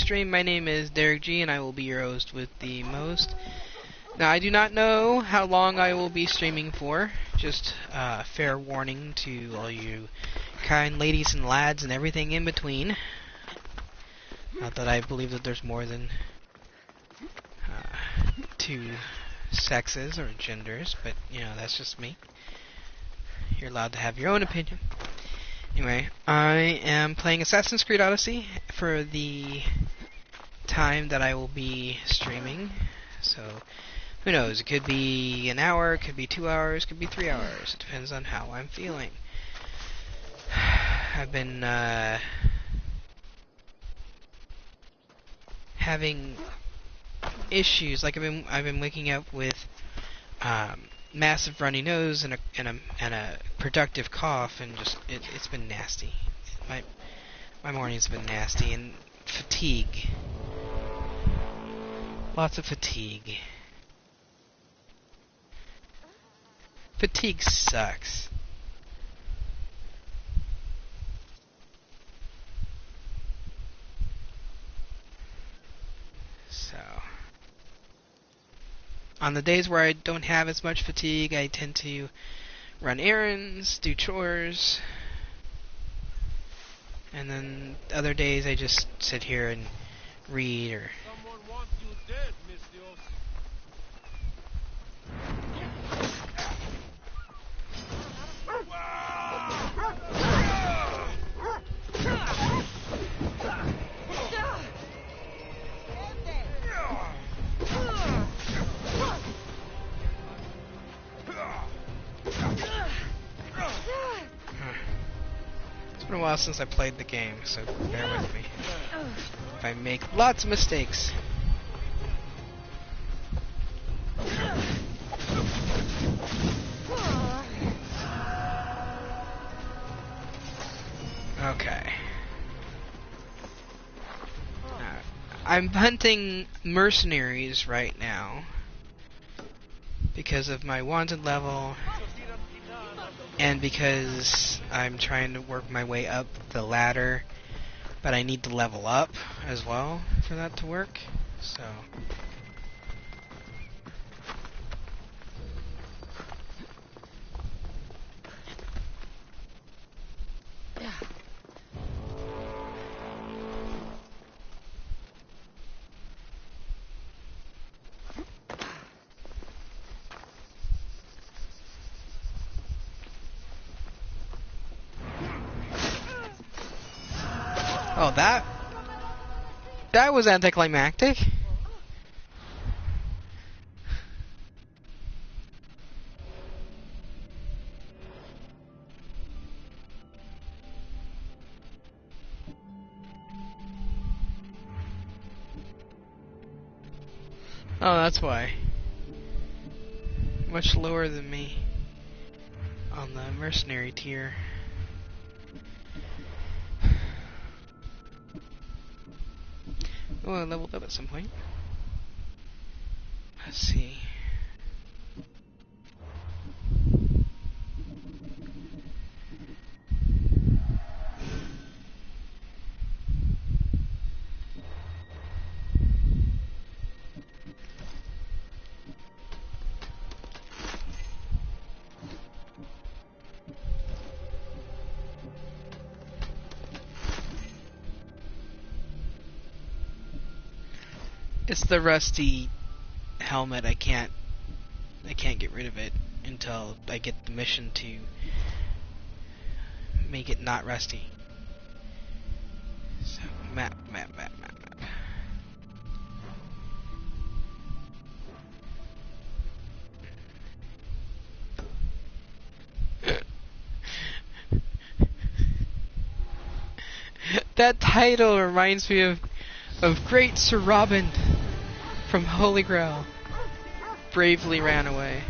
stream. My name is Derek G, and I will be your host with the most. Now, I do not know how long I will be streaming for. Just fair warning to all you kind ladies and lads and everything in between. Not that I believe that there's more than two sexes or genders, but, you know, that's just me. You're allowed to have your own opinion. Anyway, I am playing Assassin's Creed Odyssey for the time that I will be streaming. So, who knows? It could be an hour, it could be 2 hours, it could be 3 hours. It depends on how I'm feeling. I've been having issues. Like I've been waking up with massive runny nose and a productive cough, and just it's been nasty. My morning's been nasty, and fatigue. Lots of fatigue. Fatigue sucks. So, on the days where I don't have as much fatigue, I tend to run errands, do chores, and then other days I just sit here and read or... Someone wants you dead, Mistios. It's been a while since I played the game, so bear with me if I make lots of mistakes. Okay. I'm hunting mercenaries right now because of my wanted level and because I'm trying to work my way up the ladder, but I need to level up as well for that to work. So oh, that was anticlimactic. Oh, that's why. Much lower than me on the mercenary tier. Oh, I leveled up at some point. Let's see. It's the rusty helmet. I can't get rid of it until I get the mission to make it not rusty. So map. That title reminds me of great Sir Robin from Holy Grail. Bravely ran away.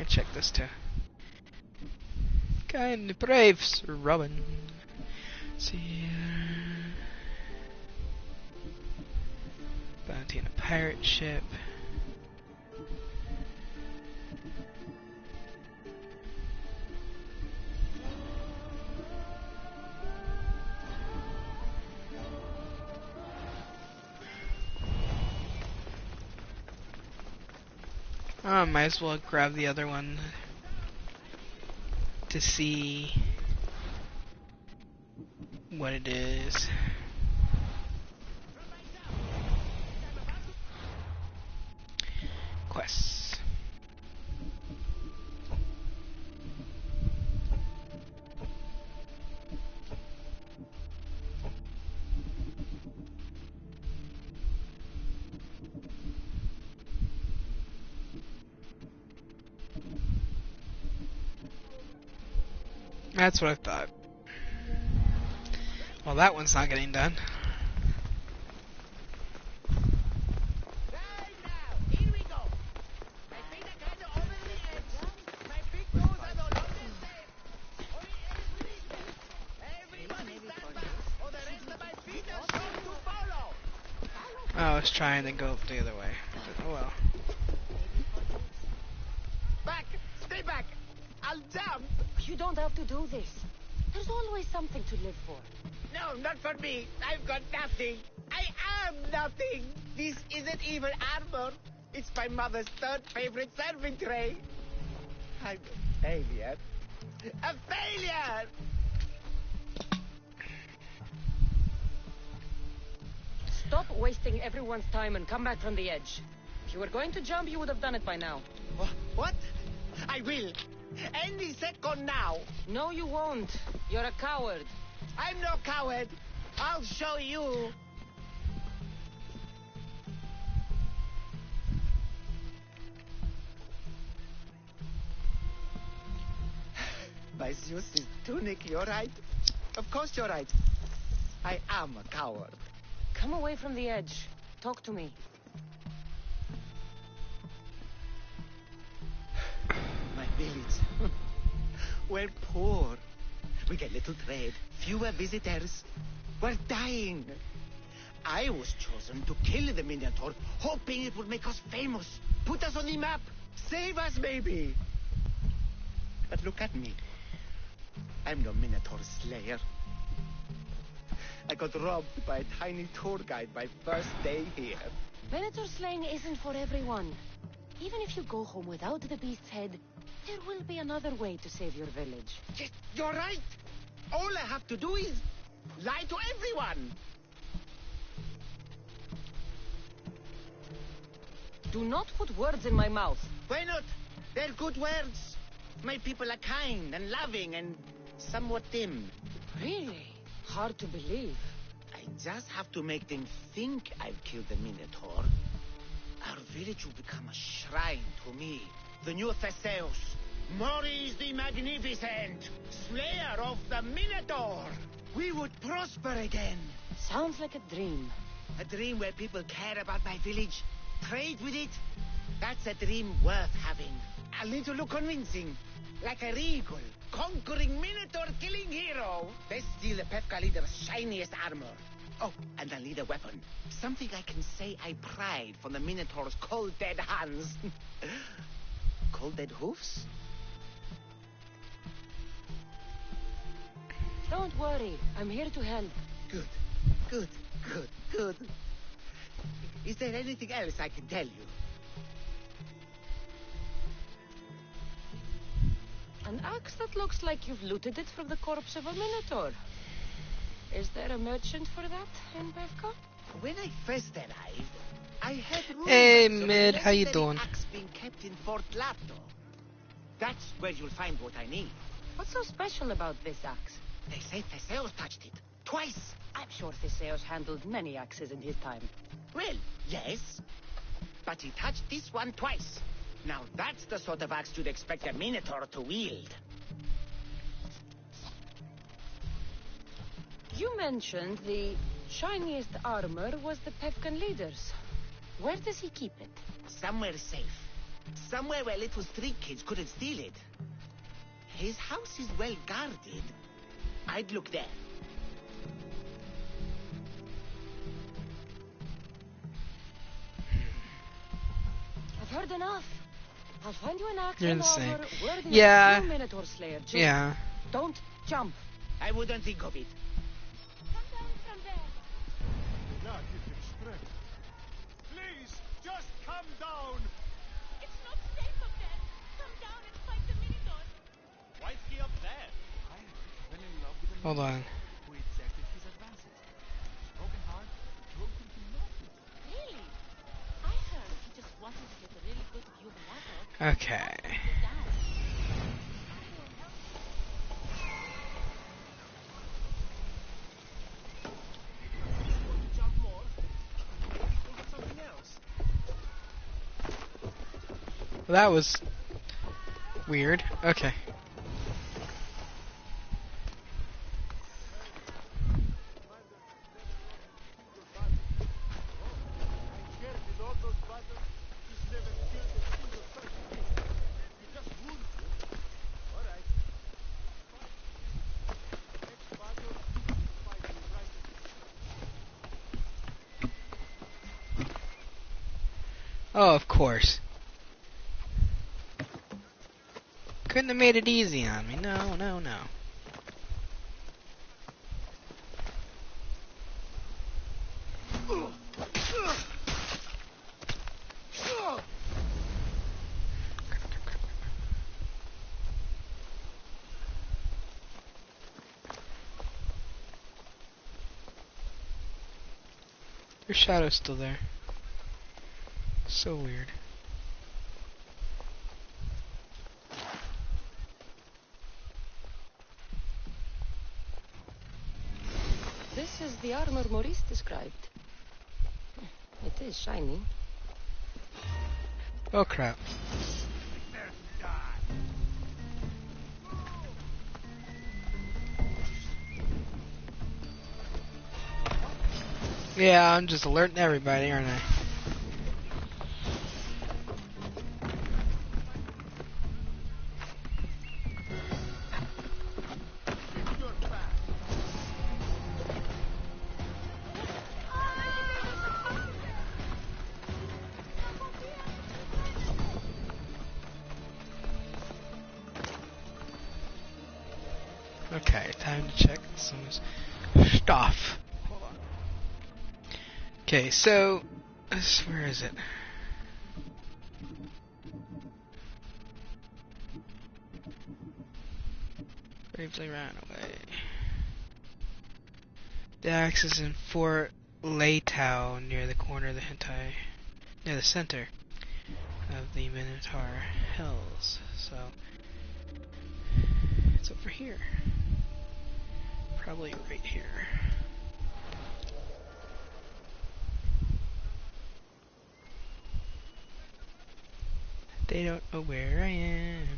I check this too. Kind brave Sir Robin. See, bounty on a pirate ship. Oh, might as well grab the other one to see what it is. Quests. That's what I thought. Well, that one's not getting done. Right now, here we go. My feet are kind of over the edge. My big toes are no longer safe. Only everybody stand back, or the rest of my feet are sure to follow. I was trying to go the other way. But, oh well. Back! Stay back! I'll jump! You don't have to do this. There's always something to live for. No, not for me. I've got nothing. I am nothing. This isn't even armor. It's my mother's third favorite serving tray. I'm a failure. A failure! Stop wasting everyone's time and come back from the edge. If you were going to jump, you would have done it by now. What? I will. Any second now. No, you won't. You're a coward. I'm no coward. I'll show you. By Zeus's tunic, you're right. Of course you're right. I am a coward. Come away from the edge. Talk to me. My village. We're poor. We get little trade, fewer visitors. We're dying. I was chosen to kill the Minotaur, hoping it would make us famous, put us on the map, save us maybe. But look at me. I'm no Minotaur slayer. I got robbed by a tiny tour guide my first day here. Minotaur slaying isn't for everyone. Even if you go home without the beast's head, there will be another way to save your village. Yes, you're right. All I have to do is lie to everyone. Do not put words in my mouth. Why not? They're good words. My people are kind and loving and somewhat dim. Really? Hard to believe. I just have to make them think I've killed the Minotaur. Our village will become a shrine to me, the new Theseus, Maurice the Magnificent, slayer of the Minotaur. We would prosper again. Sounds like a dream. A dream where people care about my village, trade with it. That's a dream worth having. A little convincing. Like a regal, conquering Minotaur-killing hero. They steal the Pefka leader's shiniest armor. Oh, and I need a weapon. Something I can say I pried from the Minotaur's cold dead hands. Cold dead hoofs? Don't worry. I'm here to help. Good, good, good, good. Is there anything else I can tell you? An axe that looks like you've looted it from the corpse of a minotaur. Is there a merchant for that in Pevka? When I first arrived, I heard rumors Hey, of a Mid, how you legendary doing? axe being kept in Fort Lato. That's where you'll find what I need. What's so special about this axe? They say Theseus touched it. Twice. I'm sure Theseus handled many axes in his time. Well, yes. But he touched this one twice. Now that's the sort of axe you'd expect a Minotaur to wield. You mentioned the shiniest armor was the Pevkan leader's. Where does he keep it? Somewhere safe. Somewhere where little street kids couldn't steal it. His house is well guarded. I'd look there. I've heard enough. I'll find you an axe You're and the same. auger worthy Yeah. of a true Minotaur Slayer. Just Yeah. don't jump. I wouldn't think of it. Come down from there. That is extreme. Please, just come down. It's not safe up there. Come down and fight the Minotaur. Why is he up there? I fell in love with a Hold on. who exacted his advances. His broken heart drove him to madness. Really? I heard he just wanted to get a really good view of the battle. Okay. Go down. Want to jump more? Think of something else. Well, that was weird. Okay. I heard in all those battles, he's never killed a single person. You just wound him. All right. Next battle, fight me right again. Oh, of course. Couldn't have made it easy on me. No, no, no. Your shadow's still there. So weird. This is the armor Maurice described. It is shiny. Oh crap. Yeah, I'm just alerting everybody, aren't I? Okay, time to check some stuff. Hold on. Okay, so where is it? Bravely ran away. The axe is in Fort Leitao, near the corner of the near the center of the Minotaur Hills. So it's over here. Probably right here. They don't know where I am.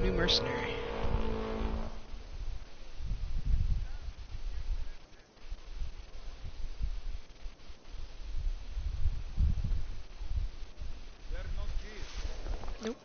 New mercenary. They're not here. Nope.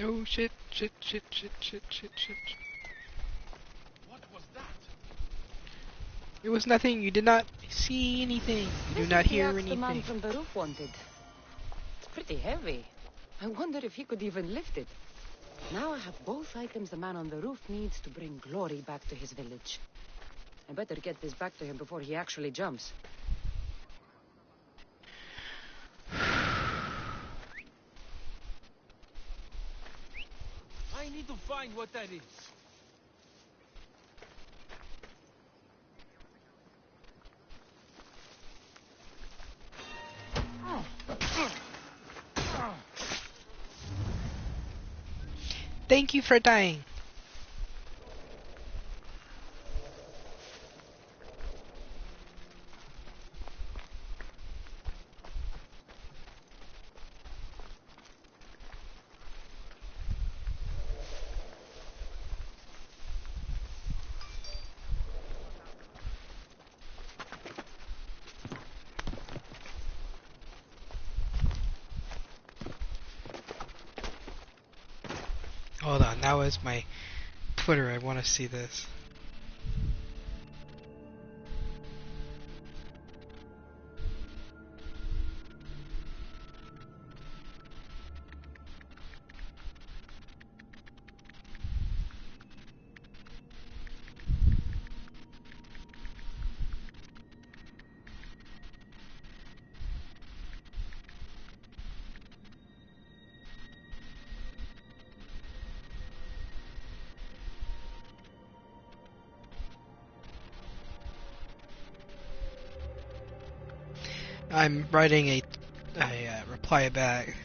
Oh shit, shit, shit, shit, shit, shit, shit. What was that? It was nothing. You did not see anything. You do This not is the hear axe the man anything. from the roof wanted. It's pretty heavy. I wonder if he could even lift it. Now I have both items the man on the roof needs to bring glory back to his village. I better get this back to him before he actually jumps. I need to find what that is. Thank you for dying. Hold on, that was my Twitter. I want to see this. I'm writing a reply back.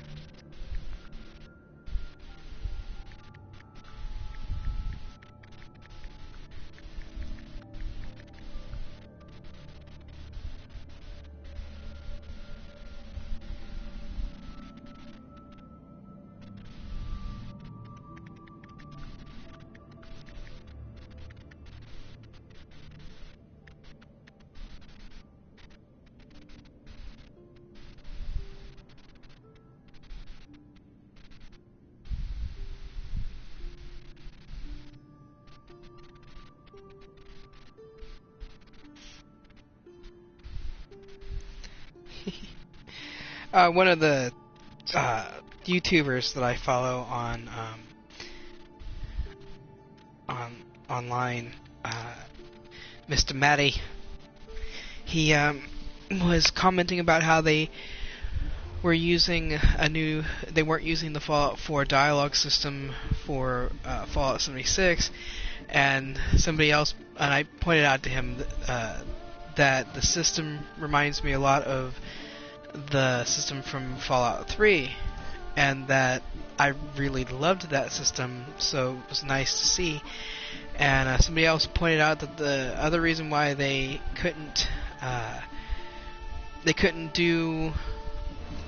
One of the YouTubers that I follow on online, Mr. Matty, he was commenting about how they weren't using the Fallout 4 dialogue system for Fallout 76, and I pointed out to him that the system reminds me a lot of the system from Fallout 3, and that I really loved that system, so it was nice to see. And somebody else pointed out that the other reason why they couldn't do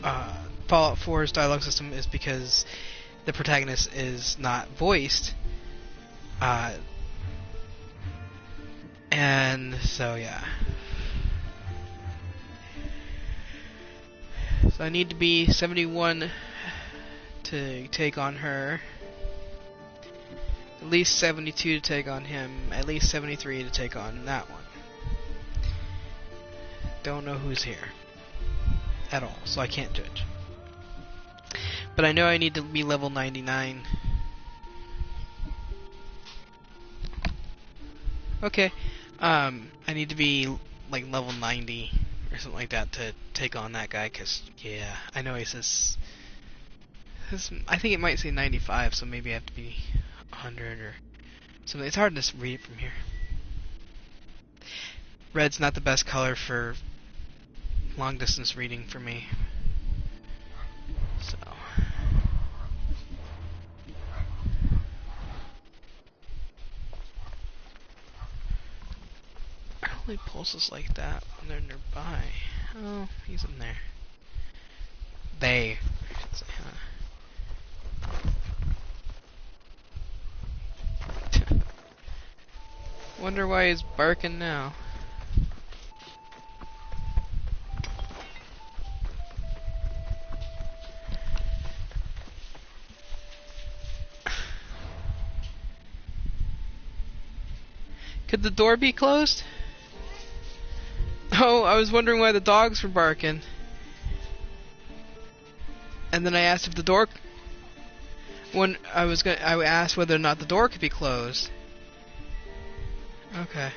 Fallout 4's dialogue system is because the protagonist is not voiced. And so yeah. So I need to be 71 to take on her. At least 72 to take on him. At least 73 to take on that one. Don't know who's here at all, so I can't judge. But I know I need to be level 99. Okay. I need to be like level 90 or something like that to take on that guy, cause yeah, I know he says I think it might say 95, so maybe I have to be 100 or something. It's hard to read it from here. Red's not the best color for long distance reading for me. So it only pulses like that when they're nearby. Oh, he's in there. They. I should say, huh? Wonder why he's barking now. Could the door be closed? Oh, I was wondering why the dogs were barking. And then I asked if the door... I asked whether or not the door could be closed. Okay.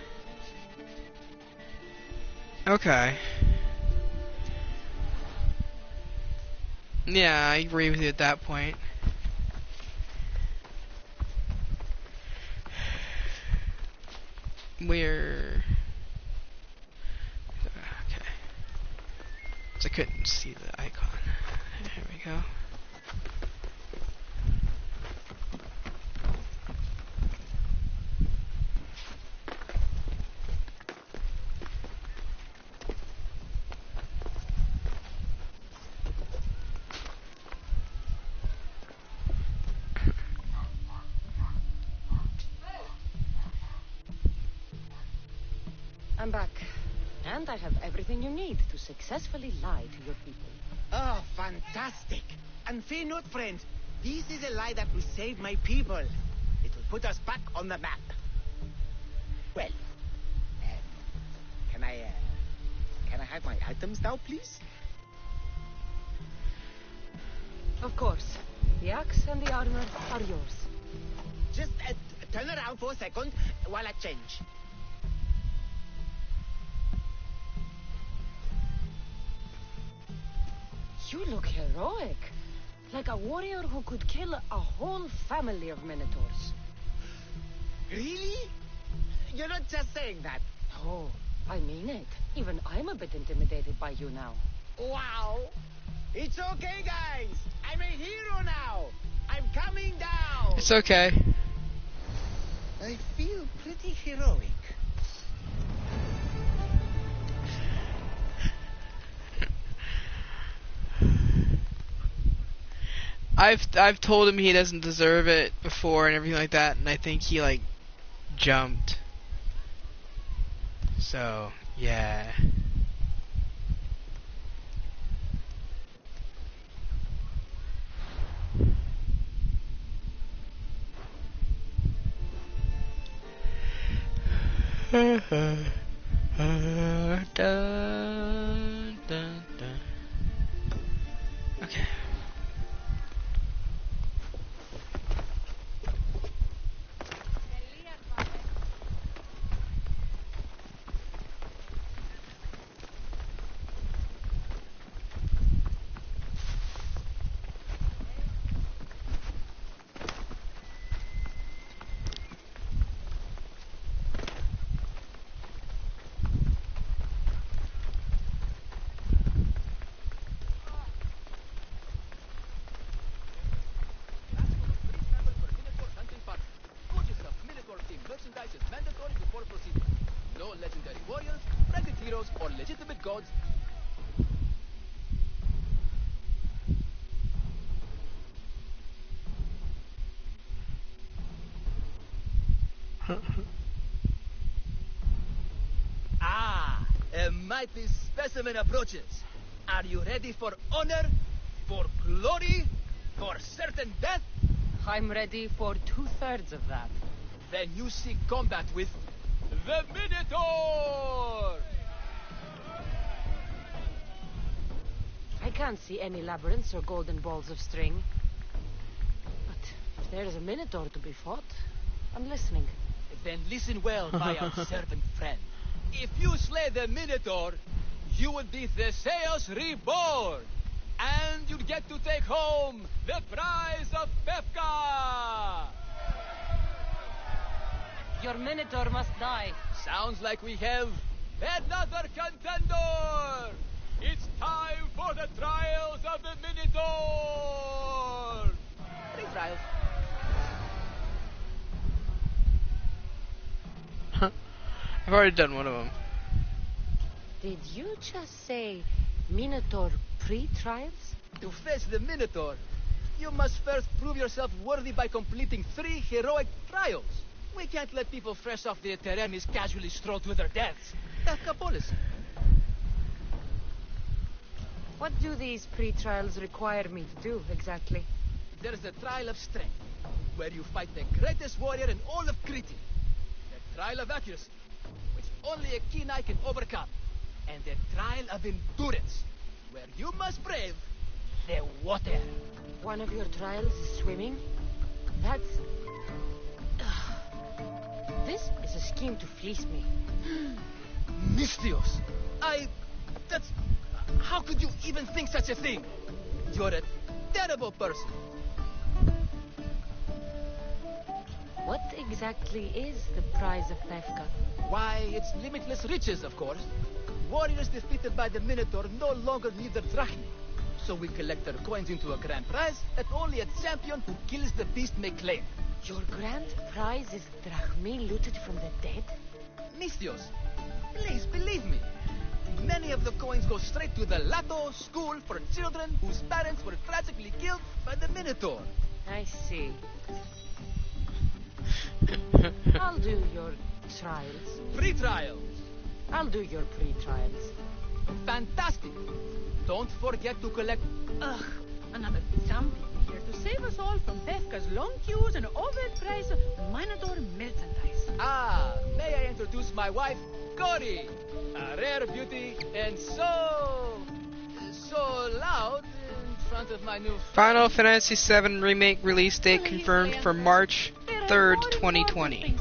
Okay. Yeah, I agree with you at that point. We're... Okay. So I couldn't see the icon. There we go. I'm back. And I have everything you need to successfully lie to your people. Oh, fantastic. And fear not, friend. This is a lie that will save my people. It will put us back on the map. Well, can I have my items now, please? Of course. The axe and the armor are yours. Just turn around for a second while I change. You look heroic. Like a warrior who could kill a whole family of minotaurs. Really? You're not just saying that. Oh, I mean it. Even I'm a bit intimidated by you now. Wow. It's okay, guys. I'm a hero now. I'm coming down. It's okay. I feel pretty heroic. I've told him he doesn't deserve it before and everything like that, and I think he like jumped. So yeah. Dun, dun, dun. Okay. Merchandise is mandatory before proceeding. No legendary warriors, branded heroes, or legitimate gods. A mighty specimen approaches. Are you ready for honor, for glory, for certain death? I'm ready for 2/3 of that. Then you seek combat with the Minotaur! I can't see any labyrinths or golden balls of string. But if there's a minotaur to be fought, I'm listening. Then listen well, my unservant friend. If you slay the Minotaur, you would be Theseus reborn. And you'd get to take home the prize of Befka! Your minotaur must die. Sounds like we have another contender! It's time for the trials of the Minotaur! 3 trials. I've already done one of them. Did you just say minotaur pre-trials? To face the Minotaur, you must first prove yourself worthy by completing 3 heroic trials. We can't let people fresh off the Terranis casually stroll to their deaths. That's a policy. What do these pre-trials require me to do, exactly? There's the trial of strength, where you fight the greatest warrior in all of Crete. The trial of accuracy, which only a keen eye can overcome, and the trial of endurance, where you must brave the water. One of your trials is swimming? That's... This is a scheme to fleece me. Mistios, that's... How could you even think such a thing? You're a terrible person. What exactly is the prize of Pefka? Why, it's limitless riches, of course. Warriors defeated by the Minotaur no longer need their drachmi. So we collect their coins into a grand prize that only a champion who kills the beast may claim. Your grand prize is drachmi looted from the dead? Mistios, please believe me. Many of the coins go straight to the Lato school for children whose parents were tragically killed by the Minotaur. I see. I'll do your trials. Pre-trials. I'll do your pre-trials. Fantastic. Don't forget to collect... Ugh, another zombie here to save us all from Pefka's long queues and overpriced Minotaur merchandise. Ah, may I introduce my wife, Cory? A rare beauty and so loud in front of my new Final Fantasy VII Remake release date confirmed for March 3rd, 2020.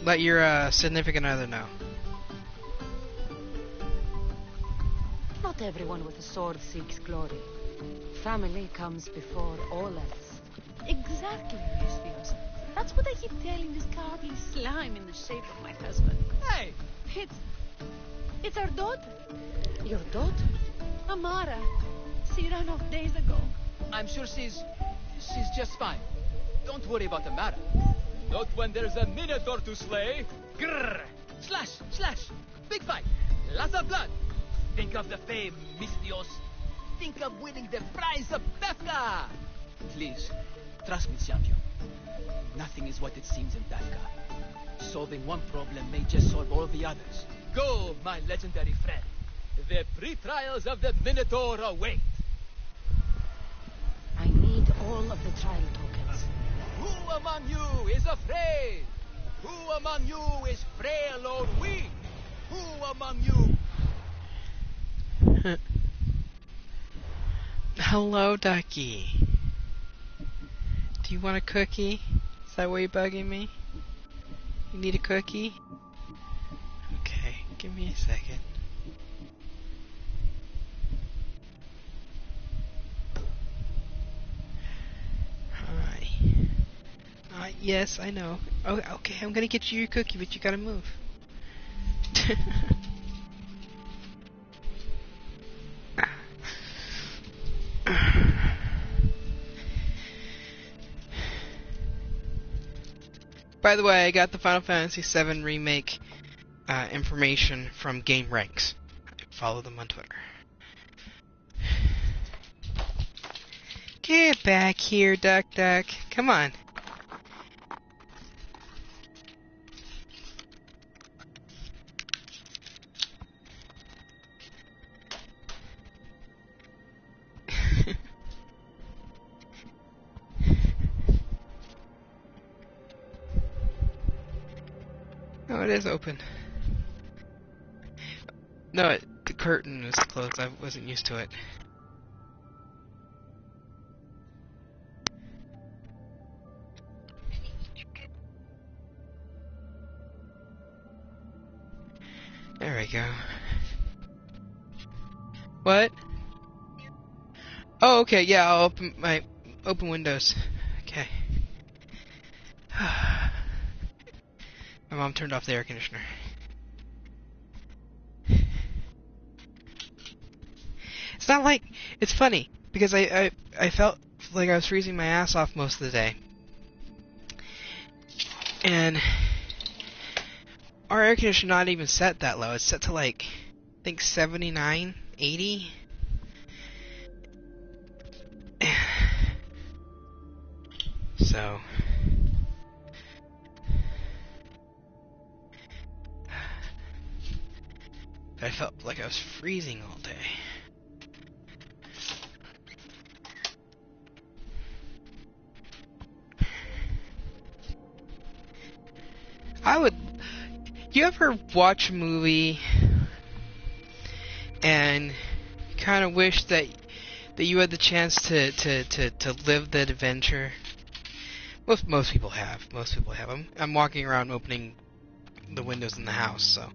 Let your significant other know. Not everyone with a sword seeks glory. Family comes before all else. Exactly, Mistios. That's what I keep telling this cowardly slime in the shape of my husband. Hey! It's our daughter, Your daughter? Amara. She ran off days ago. I'm sure she's just fine. Don't worry about the matter. Not when there's a Minotaur to slay. Grrr! Slash! Slash! Big fight! Lots of blood! Think of the fame, Mistios. Think of winning the prize of Pefka! Please, trust me, champion. Nothing is what it seems in Pefka. Solving one problem may just solve all the others. Go, my legendary friend. The pre-trials of the Minotaur await. I need all of the trial tokens. Who among you is afraid? Who among you is frail or weak? Who among you... Hello, Ducky. Do you want a cookie? Is that why you're bugging me? You need a cookie? Okay, give me a second. Hi. Yes, I know. Oh, okay, I'm gonna get you your cookie, but you gotta move. By the way, I got the Final Fantasy VII Remake information from Game Ranks. Follow them on Twitter. Get back here, Duck Duck. Come on. Oh, it is open. No, the curtain is closed. I wasn't used to it. There we go. What? Oh, okay. Yeah, I'll open Windows. Okay. My mom turned off the air conditioner. It's not like... It's funny, because I felt like I was freezing my ass off most of the day. And... our air conditioner not even set that low. It's set to like, I think 79, 80. So... I felt like I was freezing all day. I would. You ever watch a movie and kind of wish that you had the chance to live that adventure? Most people have. Most people have. I'm walking around opening the windows in the house, so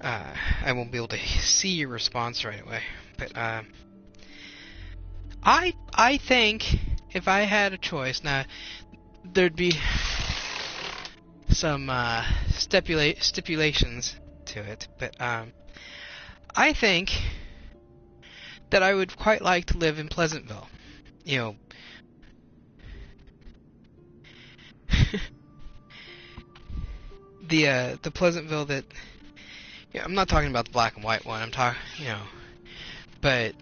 I won't be able to see your response right away. But I think if I had a choice, now there'd be some stipulations to it, but I think that I would quite like to live in Pleasantville. You know, the Pleasantville that, yeah, I'm not talking about the black and white one. I'm talking, but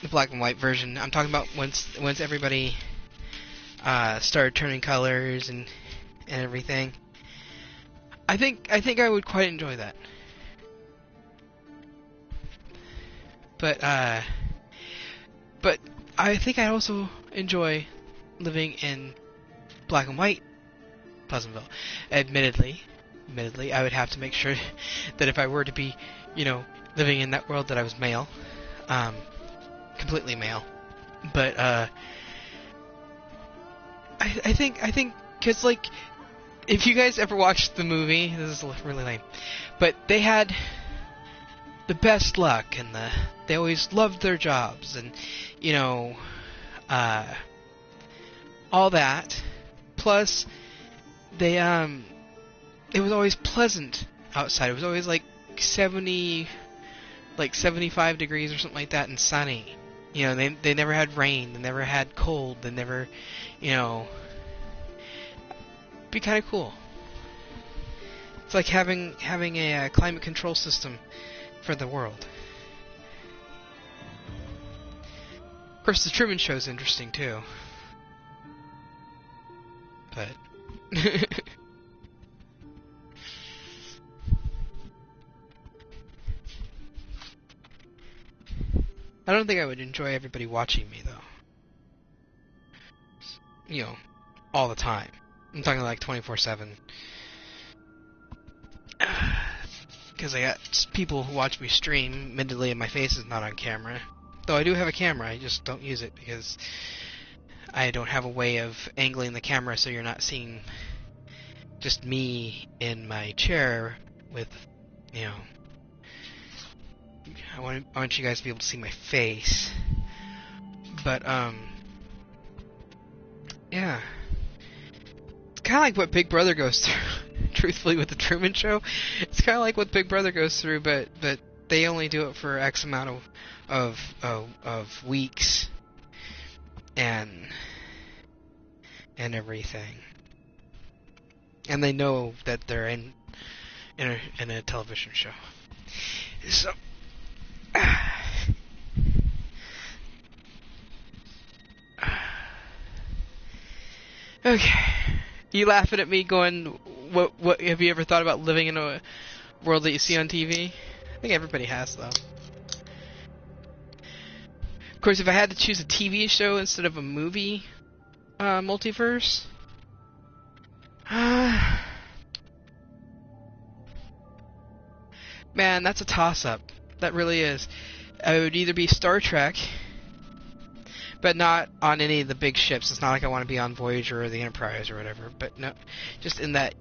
the black and white version. I'm talking about once everybody started turning colors and everything. I think I would quite enjoy that. But I think I'd also enjoy living in black and white Pleasantville. Admittedly, I would have to make sure that if I were to be, living in that world, that I was male, completely male. But I think, cause like, if you guys ever watched the movie, this is really lame, but they had the best luck, and they always loved their jobs, and all that. Plus, it was always pleasant outside. It was always like 75 degrees or something like that, and sunny. They never had rain. They never had cold. They never, be kind of cool. It's like having a climate control system for the world. Of course, the Truman Show's interesting too, but I don't think I would enjoy everybody watching me though. All the time. I'm talking like 24/7. Because I got people who watch me stream. Admittedly, my face is not on camera. Though I do have a camera, I just don't use it because I don't have a way of angling the camera so you're not seeing just me in my chair with, I want you guys to be able to see my face. But, yeah. It's kind of like what Big Brother goes through. Truthfully, with the Truman Show, it's kind of like what Big Brother goes through, but they only do it for X amount of weeks and everything, and they know that they're in a television show. So, okay, you laughing at me going, what have you ever thought about living in a world that you see on TV? I think everybody has, though. Of course, if I had to choose a TV show instead of a movie multiverse, man, that's a toss-up. That really is. It would either be Star Trek, but not on any of the big ships. It's not like I want to be on Voyager or the Enterprise or whatever. But no, just in that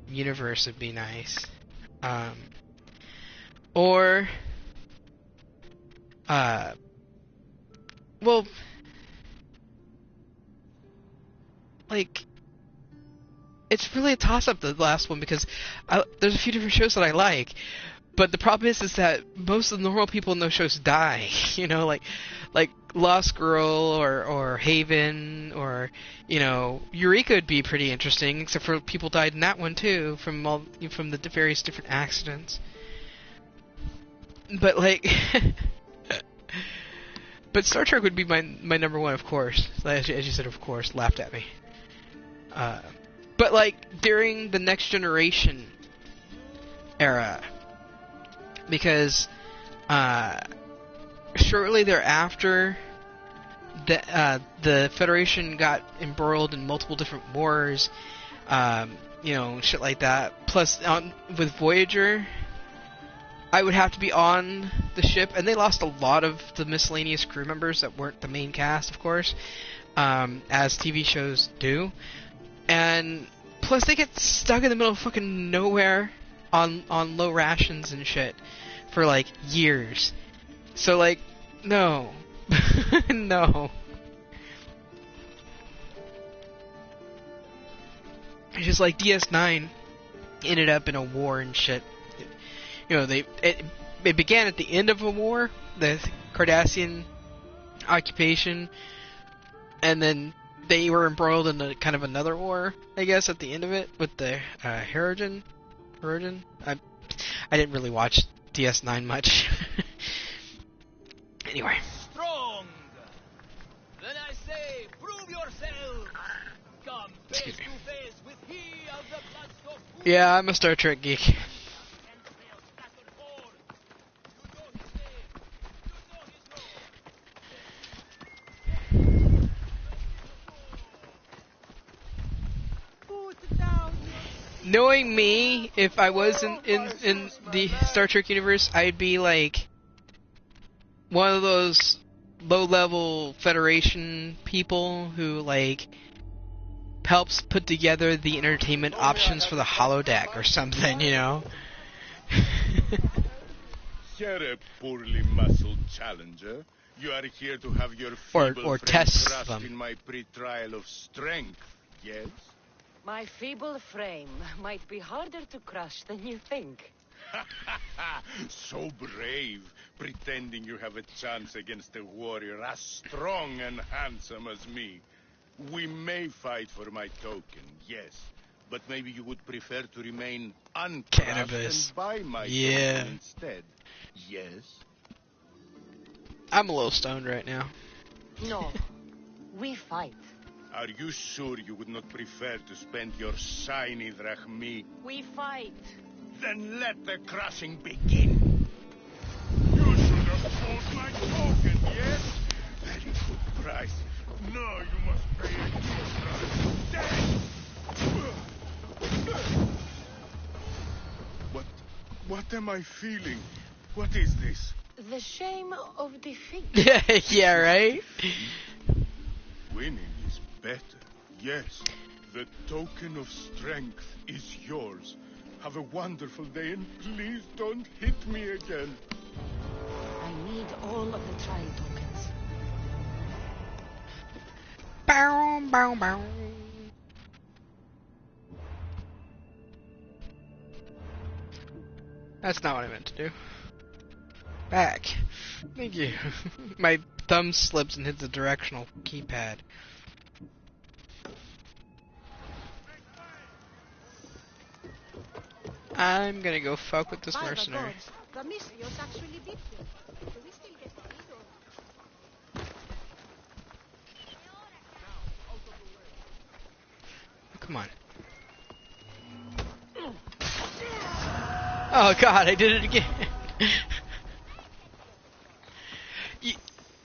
universe would be nice. Or, well, like, it's really a toss-up, the last one, because there's a few different shows that I like, but the problem is that most of the normal people in those shows die, like Lost Girl or Haven or, Eureka would be pretty interesting, except for people died in that one too, from the various different accidents. But like, but Star Trek would be my number one, of course. As you said, of course, laughed at me. But like during the Next Generation era, because shortly thereafter, the Federation got embroiled in multiple different wars. you know, shit like that. Plus, with Voyager, I would have to be on the ship, and they lost a lot of the miscellaneous crew members that weren't the main cast, of course, as TV shows do. And plus, they get stuck in the middle of fucking nowhere on low rations and shit for like years. So like, no, no. It's just like DS9 ended up in a war and shit. You know, it began at the end of a war, the Cardassian occupation, and then they were embroiled in a kind of another war, I guess, at the end of it with the Hirogen. I didn't really watch DS9 much. Anyway. Strong. Then I say, prove yourself. Come face to face with he of the bloodstock. Yeah, I'm a Star Trek geek. Knowing me, if I was in the Star Trek universe, I'd be like one of those low-level Federation people who like helps put together the entertainment options for the holodeck or something, you know. You're a poorly muscled challenger. You are here to have your feeble or friend test crushed them. in my pre-trial of strength, yes? My feeble frame might be harder to crush than you think. So brave, pretending you have a chance against a warrior as strong and handsome as me. We may fight for my token, yes, but maybe you would prefer to remain uncrushed Cannabis. and buy my Yeah. token instead. Yes? I'm a little stoned right now. No, we fight. Are you sure you would not prefer to spend your shiny drachmi? We fight. Then let the crushing begin. You should have bought my token, yes? Very good price. Now you must pay a huge price. What am I feeling? What is this? The shame of defeat. Yeah, right? Winning is better. Yes, the token of strength is yours. Have a wonderful day and please don't hit me again. I need all of the trial tokens. Bow, bow, bow. That's not what I meant to do. Back. Thank you. My thumb slips and hits the directional keypad. I'm gonna go fuck with this By the mercenary. gods, the Misios actually beat him. Do we still get paid or... Come on. Oh god, I did it again.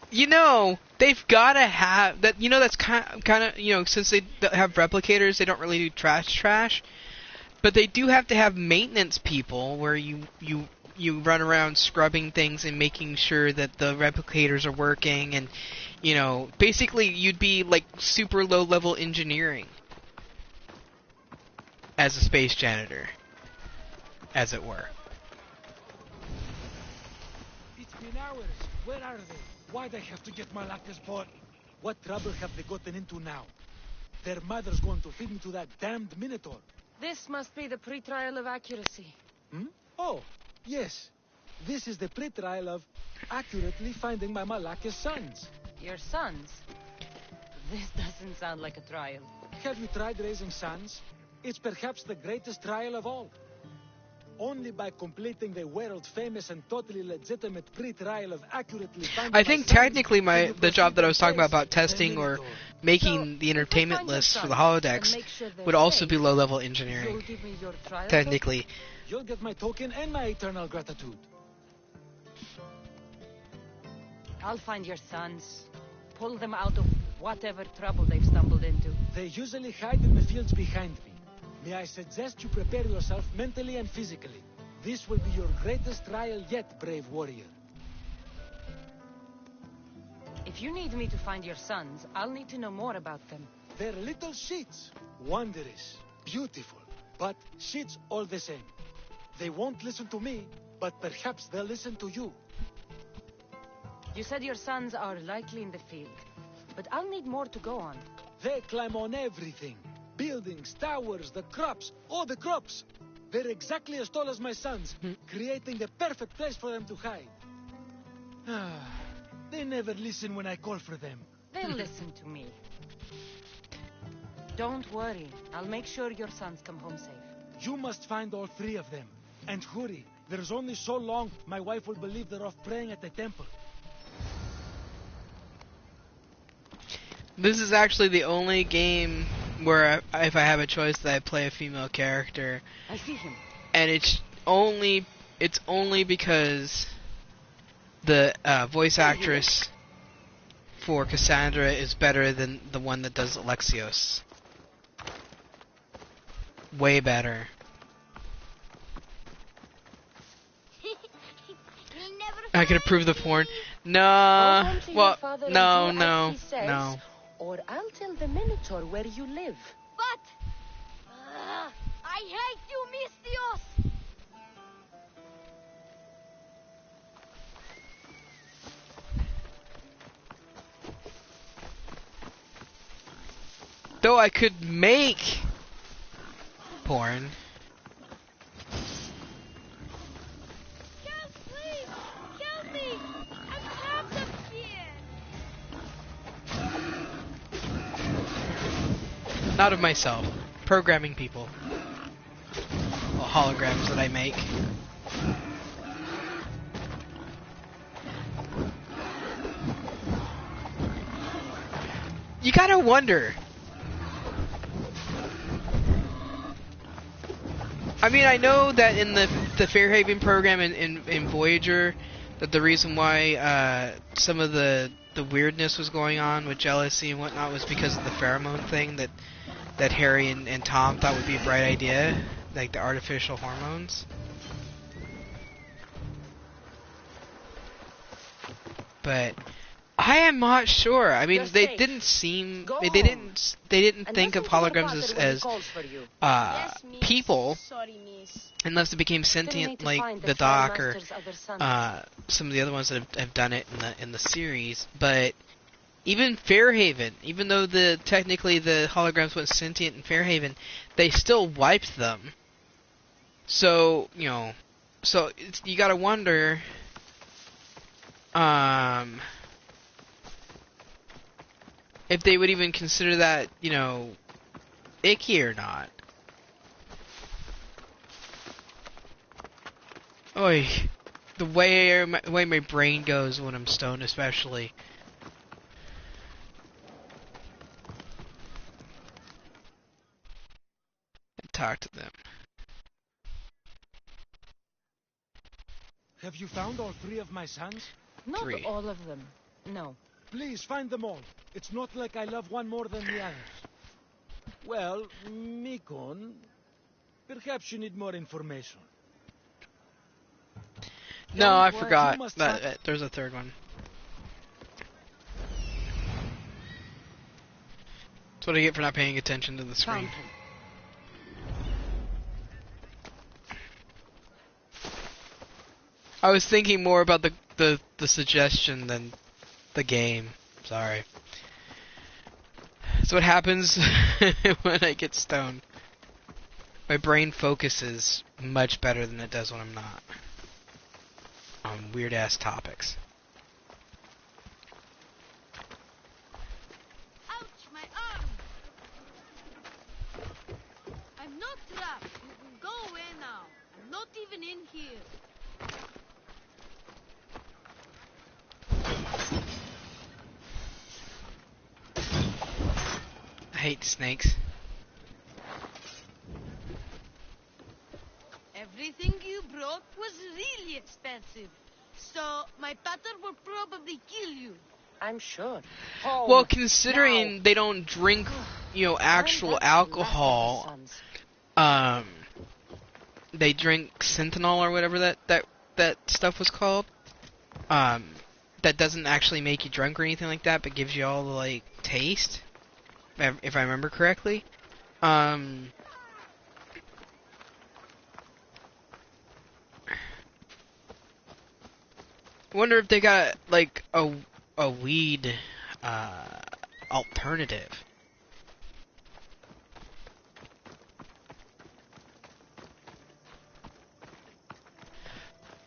you know, they've gotta have that. You know, that's kind of, you know, since they have replicators, they don't really do trash. But they do have to have maintenance people where you run around scrubbing things and making sure that the replicators are working, and you know, basically you'd be like super low level engineering as a space janitor, as it were. It's been hours. Where are they? Why'd I have to get my lockers bought? What trouble have they gotten into now? Their mother's going to feed me to that damned Minotaur. This must be the pre-trial of accuracy. Hmm? Oh, yes. This is the pre-trial of accurately finding my Malaka's sons. Your sons? This doesn't sound like a trial. Have you tried raising sons? It's perhaps the greatest trial of all. Only by completing the world-famous and totally legitimate pre-trial of accurately finding I think my sons technically can you the job that I was talking proceed about to face testing the or Minotaur. making So, the if I entertainment find your lists for the sons holodecks and make sure they're would also safe, be low level you'll engineering. give me your trial Technically. You'll get my token and my eternal gratitude. token? I'll find your sons. Pull them out of whatever trouble they've stumbled into. They usually hide in the fields behind me. may I suggest you prepare yourself mentally and physically. This will be your greatest trial yet, brave warrior. If you need me to find your sons, I'll need to know more about them. They're little shits. Wondrous, beautiful, but shits all the same. They won't listen to me, but perhaps they'll listen to you. You said your sons are likely in the field, but I'll need more to go on. They climb on everything. Buildings, towers, the crops, all the crops. They're exactly as tall as my sons, creating the perfect place for them to hide. They never listen when I call for them. They'll listen to me. Don't worry. I'll make sure your sons come home safe. You must find all three of them. And hurry. There's only so long my wife will believe they're off praying at the temple. This is actually the only game where if I have a choice that I play a female character. I see him. And it's only because the voice actress for Cassandra is better than the one that does Alexios. Way better. I can approve the porn. No, well, no. Or I'll tell the Minotaur where you live. But I hate you, Mistios. Though I could make porn. Help, please! Help me! I'm trapped up here. Not of myself. Programming people. Well, holograms that I make. You gotta wonder. I mean, I know that in the Fairhaven program in Voyager, that the reason why some of the weirdness was going on with jealousy and whatnot was because of the pheromone thing that Harry and Tom thought would be a bright idea, like the artificial hormones. But I am not sure. I mean, they didn't seem they didn't think of holograms as people, unless they became sentient like the Doc or some of the other ones that have done it in the series. But even Fairhaven, even though technically the holograms went sentient in Fairhaven, they still wiped them. So you gotta wonder. If they would even consider that, icky or not. Oy, the way my brain goes when I'm stoned, especially. And talk to them. Have you found all three of my sons? Not Three. all of them. No. Please find them all. It's not like I love one more than the others. Well, Mikon, perhaps you need more information. No, I Well, forgot. you must There's a third one. That's what I get for not paying attention to the screen. Found him. I was thinking more about the suggestion than the game. Sorry. That's what happens when I get stoned. My brain focuses much better than it does when I'm not. On weird ass topics. Ouch, my arm! I'm not trapped. You can go away now. I'm not even in here. I hate snakes. Everything you brought was really expensive. So my pater will probably kill you. I'm sure. Well, considering they don't drink, actual alcohol, um, they drink Sentinel or whatever that stuff was called. That doesn't actually make you drunk or anything like that, but gives you all the like taste, if I remember correctly. Wonder if they got like a weed alternative.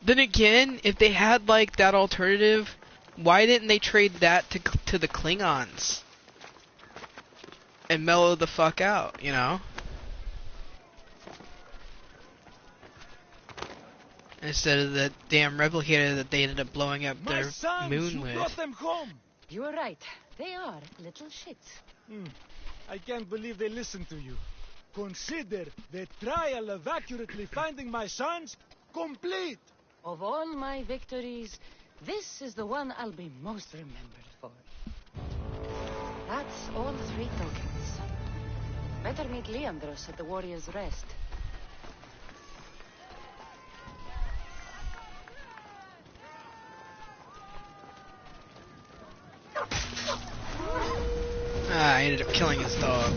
Then again, if they had like that alternative, why didn't they trade that to the Klingons and mellow the fuck out, you know? Instead of the damn replicator that they ended up blowing up My their sons, moon you with. brought them home. You are right. They are little shits. I can't believe they listened to you. Consider the trial of accurately finding my sons complete. Of all my victories, this is the one I'll be most remembered for. That's all 3 tokens. Better meet Leandros at the Warrior's Rest. I ended up killing his dog.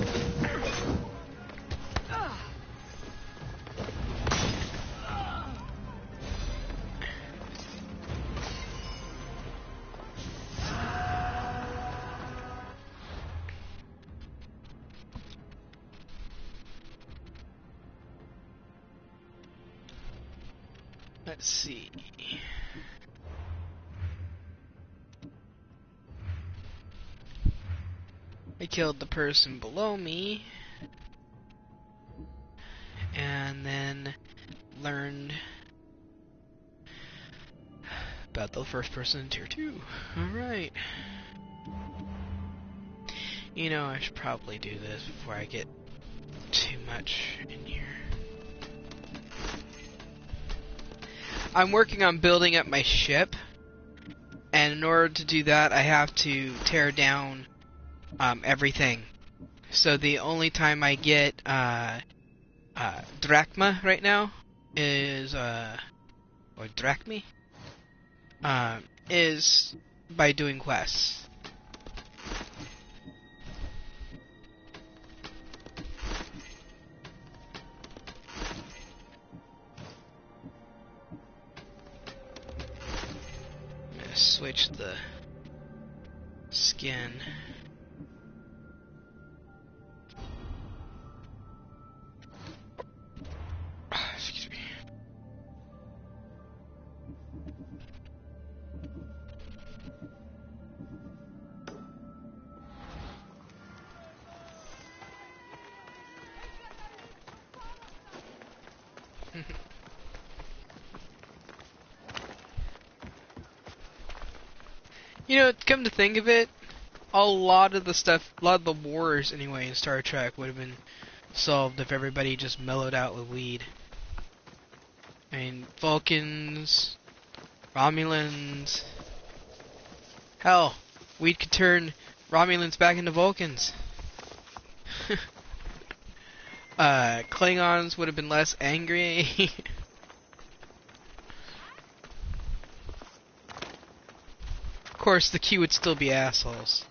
Let's see. I killed the person below me, and then learned about the first person in tier 2. Alright. You know, I should probably do this before I get too much in here. I'm working on building up my ship, and in order to do that, I have to tear down everything. So the only time I get drachma right now is or drachmi is by doing quests. I'm gonna switch the skin. Excuse me. You know, come to think of it, a lot of the wars anyway in Star Trek would have been solved if everybody just mellowed out with weed. I mean, Vulcans, Romulans, hell, weed could turn Romulans back into Vulcans. Klingons would have been less angry. Of course, the Q would still be assholes.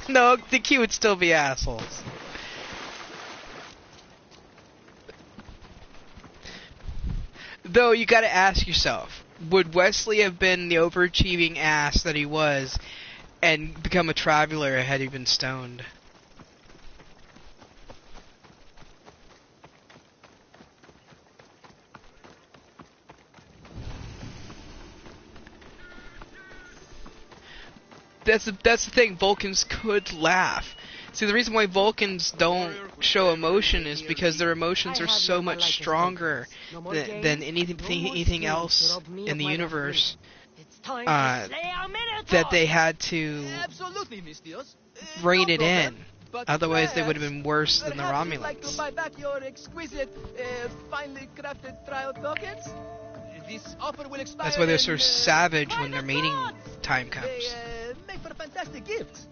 No, the Q would still be assholes. Though, you gotta ask yourself, would Wesley have been the overachieving ass that he was and become a traveler had he been stoned? That's the thing, Vulcans could laugh. See, the reason why Vulcans don't show emotion is because their emotions are so much stronger than anything else in the universe that they had to rein it in. Otherwise, they would have been worse than the Romulans. Like to buy back your exquisite, finely crafted trial tokens? This offer will expire. That's why they're so savage when their mating time comes. They make for fantastic gifts.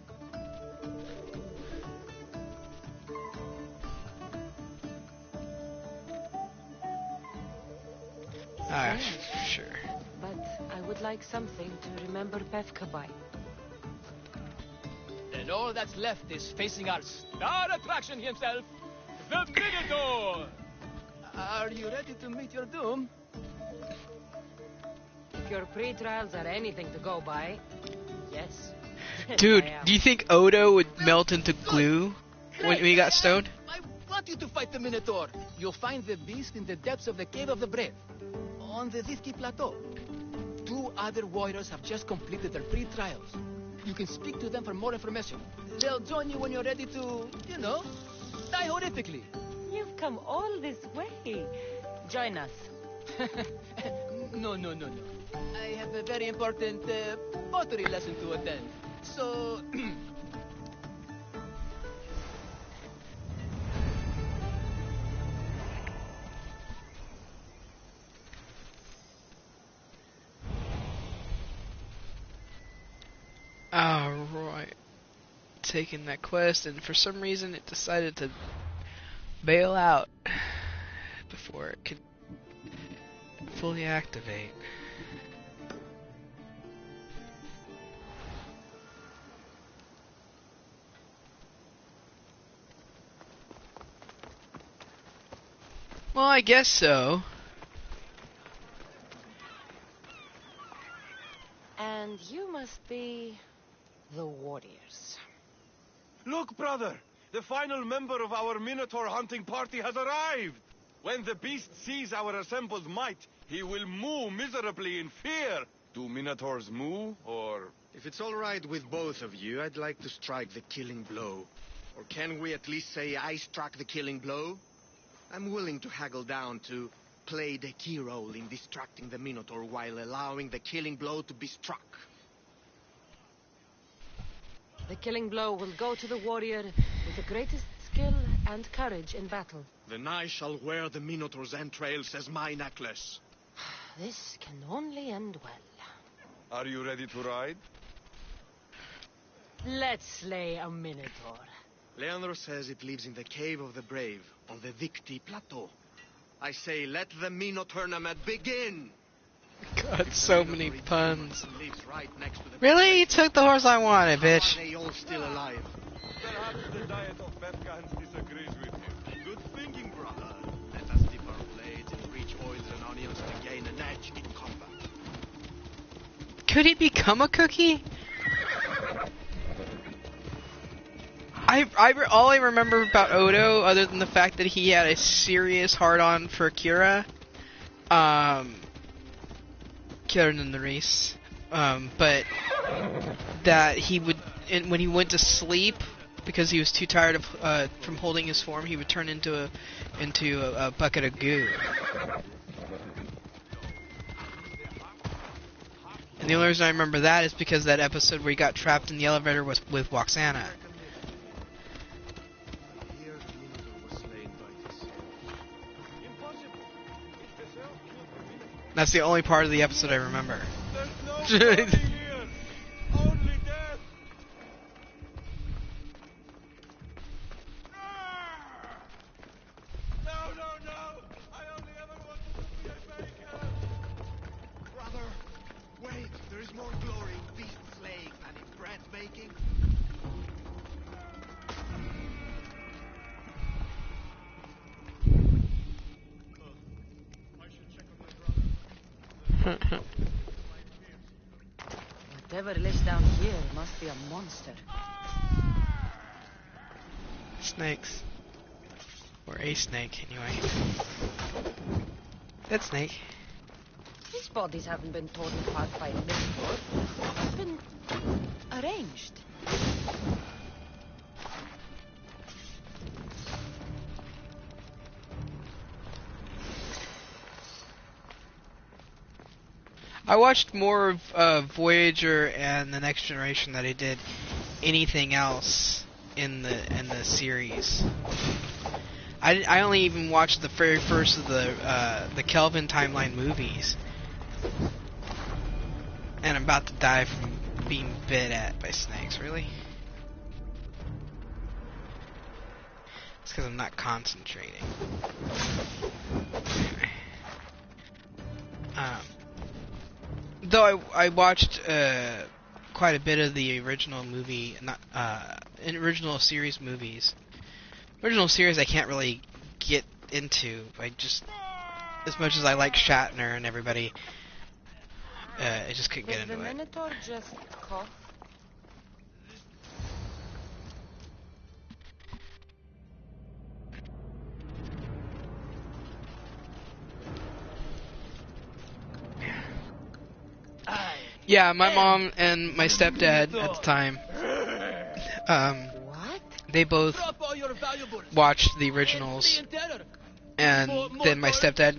Ah, Strange. sure. But I would like something to remember Pefka by. And all that's left is facing our star attraction himself, the Minotaur! Are you ready to meet your doom? If your pre-trials are anything to go by, yes. Dude, I am. do you think Odo would melt into glue when he got stoned? I want you to fight the Minotaur. You'll find the beast in the depths of the Cave of the Brave, on the Vithki Plateau. 2 other warriors have just completed their pre-trials. You can speak to them for more information. They'll join you when you're ready to, die horrifically. You've come all this way. Join us. No. I have a very important pottery lesson to attend. So... Alright. Taking that quest, and for some reason it decided to bail out before it could fully activate. Well, I guess so. And you must be the warriors. Look, brother! The final member of our Minotaur hunting party has arrived! When the beast sees our assembled might, he will moo miserably in fear. Do Minotaurs moo, or... If it's all right with both of you, I'd like to strike the killing blow. Or can we at least say I struck the killing blow? I'm willing to haggle down to play the key role in distracting the Minotaur while allowing the killing blow to be struck. The killing blow will go to the warrior with the greatest skill and courage in battle. Then I shall wear the Minotaur's entrails as my necklace. This can only end well. Are you ready to ride? Let's slay a minotaur. Leandro says it lives in the Cave of the Brave, on the Vithki Plateau. I say, let the Mino tournament begin! God, so many puns. Lives right next to the Really? You took the horse I wanted, How bitch. are they all still alive? Perhaps the diet of Befkans disagrees with him. Good thinking, brother. Let us dip our blades in rich oils and onions to gain an edge in combat. Could he become a cookie? All I remember about Odo, other than the fact that he had a serious hard-on for Kira, Kira and the Reese, but that he would, when he went to sleep, because he was too tired of from holding his form, he would turn into a bucket of goo. And the only reason I remember that is because that episode where he got trapped in the elevator was with Waxana. Here, the Minotaur was slain by this. Impossible! If the self killed the Minotaur, That's the only part of the episode I remember. there's no glory here! Only death! No! I only ever wanted to be a baker! Brother, wait, there is more glory in beast slaying than in bread making. I should check on my brother. Whatever lives down here must be a monster. Snakes. Or a snake, anyway. That snake. These bodies haven't been torn apart by a minotaur. They've been arranged. I watched more of Voyager and the Next Generation than I did anything else in the series. I only even watched the very first of the Kelvin timeline movies, and I'm about to die from being bit at by snakes. Really? It's because I'm not concentrating. Anyway. Though I watched quite a bit of the original movie, not original series movies. Original series I can't really get into. I just, as much as I like Shatner and everybody, I just couldn't get Did the into it. Minotaur just cough? Yeah, my mom and my stepdad at the time, What? they both Drop all your valuables. watched the And originals, flee in terror. and then my stepdad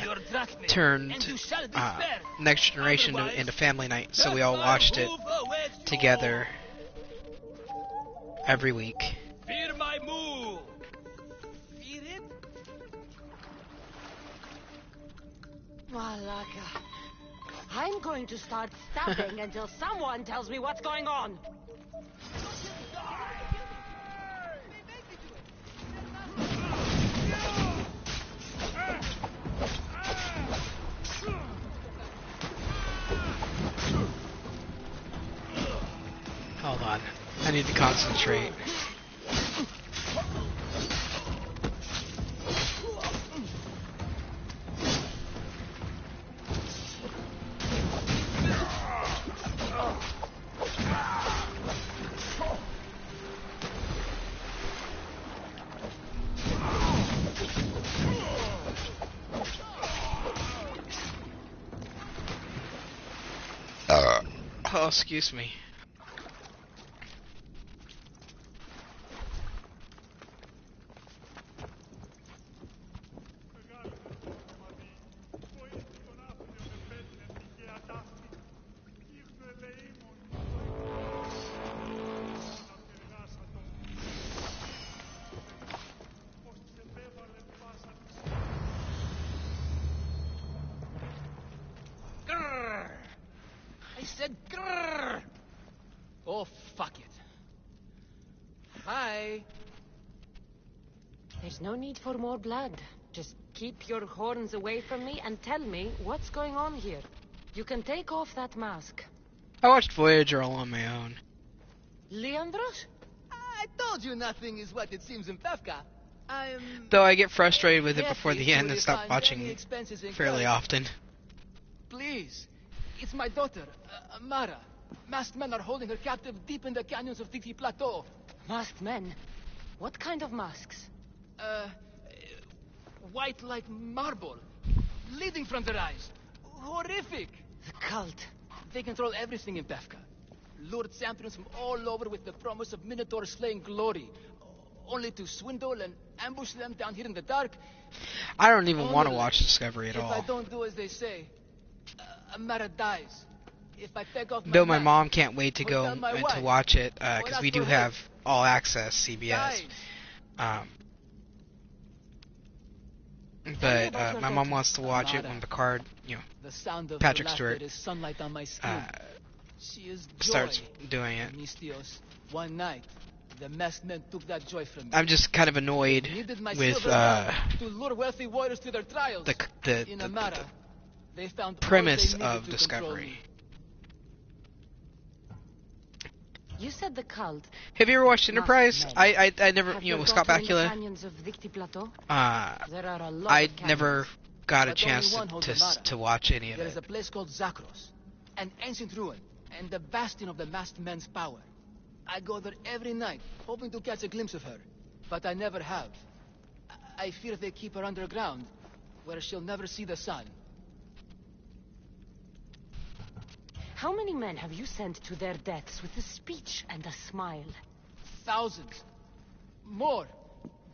Your drachma, turned and you shall be spared. Next Generation into family night, so we all watched it together every week. Fear my move. Fear it? Malaka. I'm going to start stabbing until someone tells me what's going on. Hold on, I need to concentrate. Oh, excuse me. Grrr. I said grrr. Oh, fuck it. Hi. There's no need for more blood. Just keep your horns away from me and tell me what's going on here. You can take off that mask. I watched Voyager all on my own. Leandros? I told you nothing is what it seems in Pevka. I'm... Though I get frustrated with it happy before the to end and stop refund watching any expenses fairly incurred. often. Please. It's my daughter, Mara. Masked men are holding her captive deep in the canyons of Dixie Plateau. Masked men? What kind of masks? White like marble. Bleeding from their eyes. Horrific. The cult. They control everything in Pevka. Lured champions from all over with the promise of Minotaur slaying glory. Only to swindle and ambush them down here in the dark. I don't even want to Only watch Discovery at if I all. don't do as they say, Mara dies. If I take off Though my mask, mom can't wait to or go tell my and to wife, watch it, or because ask we do for help, have all access CBS. dies. But my mom wants to watch it when Picard, The sound of Patrick her laughter Stewart, is sunlight on my skin. She is joy. starts doing it. Mistios, one night, the masked men took that joy from me. I'm just kind of annoyed Needed my with silver gun to lure wealthy warriors to their trials. In Amara, they found all premise they needed of to control Discovery. me. You said the cult. Have you ever watched Enterprise? Men. I never, Have with your Scott daughter in the Bakula. canyons of Dixie Plateau? There are a lot I of never got a But only chance one holds to Amara. to watch any of There is it. a place called Zakros, an ancient ruin, and the bastion of the masked men's power. I go there every night, hoping to catch a glimpse of her, but I never have. I fear they keep her underground, where she'll never see the sun. How many men have you sent to their deaths with a speech and a smile? Thousands. More.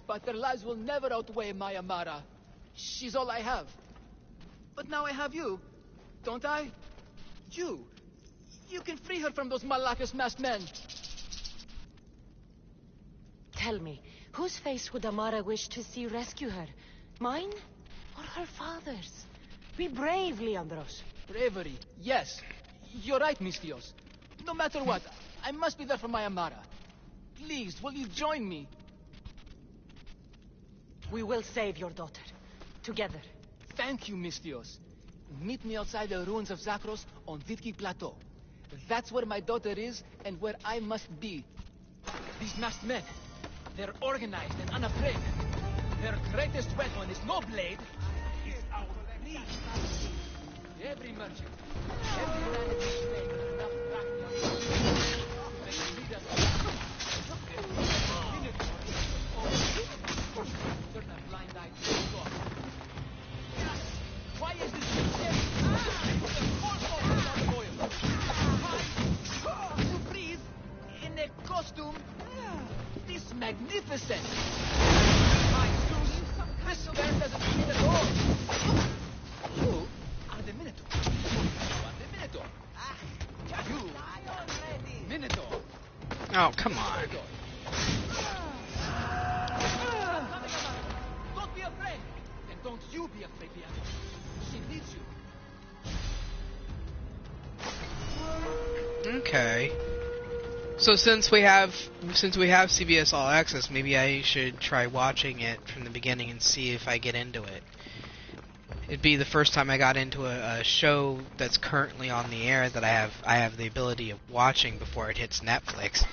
But their lives will never outweigh my Amara. She's all I have. But now I have you, don't I? You. You can free her from those Malakas masked men. Tell me, whose face would Amara wish to see rescue her? Mine or her father's? Be brave, Leandros. Bravery, yes. You're right, Mistios. No matter what, I must be there for my Amara. Please, will you join me? We will save your daughter. Together. Thank you, Mistios. Meet me outside the ruins of Zakros on Vitki Plateau. That's where my daughter is and where I must be. These masked men, they're organized and unafraid. Their greatest weapon is no blade, it's our greed. Every merchant, every man in this trade with enough drachma to make a leader. Turn a blind eye to the door. Why is this to breathe in a costume this magnificent? My Zeus, this man doesn't fit at all. You are the Minotaur. You are the Minotaur. You, Minotaur. Oh, come on. Don't be afraid. And don't you be afraid, Bianca. She needs you. Okay. So since we have CBS All Access, maybe I should try watching it from the beginning and see if I get into it. It'd be the first time I got into a show that's currently on the air that I have the ability of watching before it hits Netflix.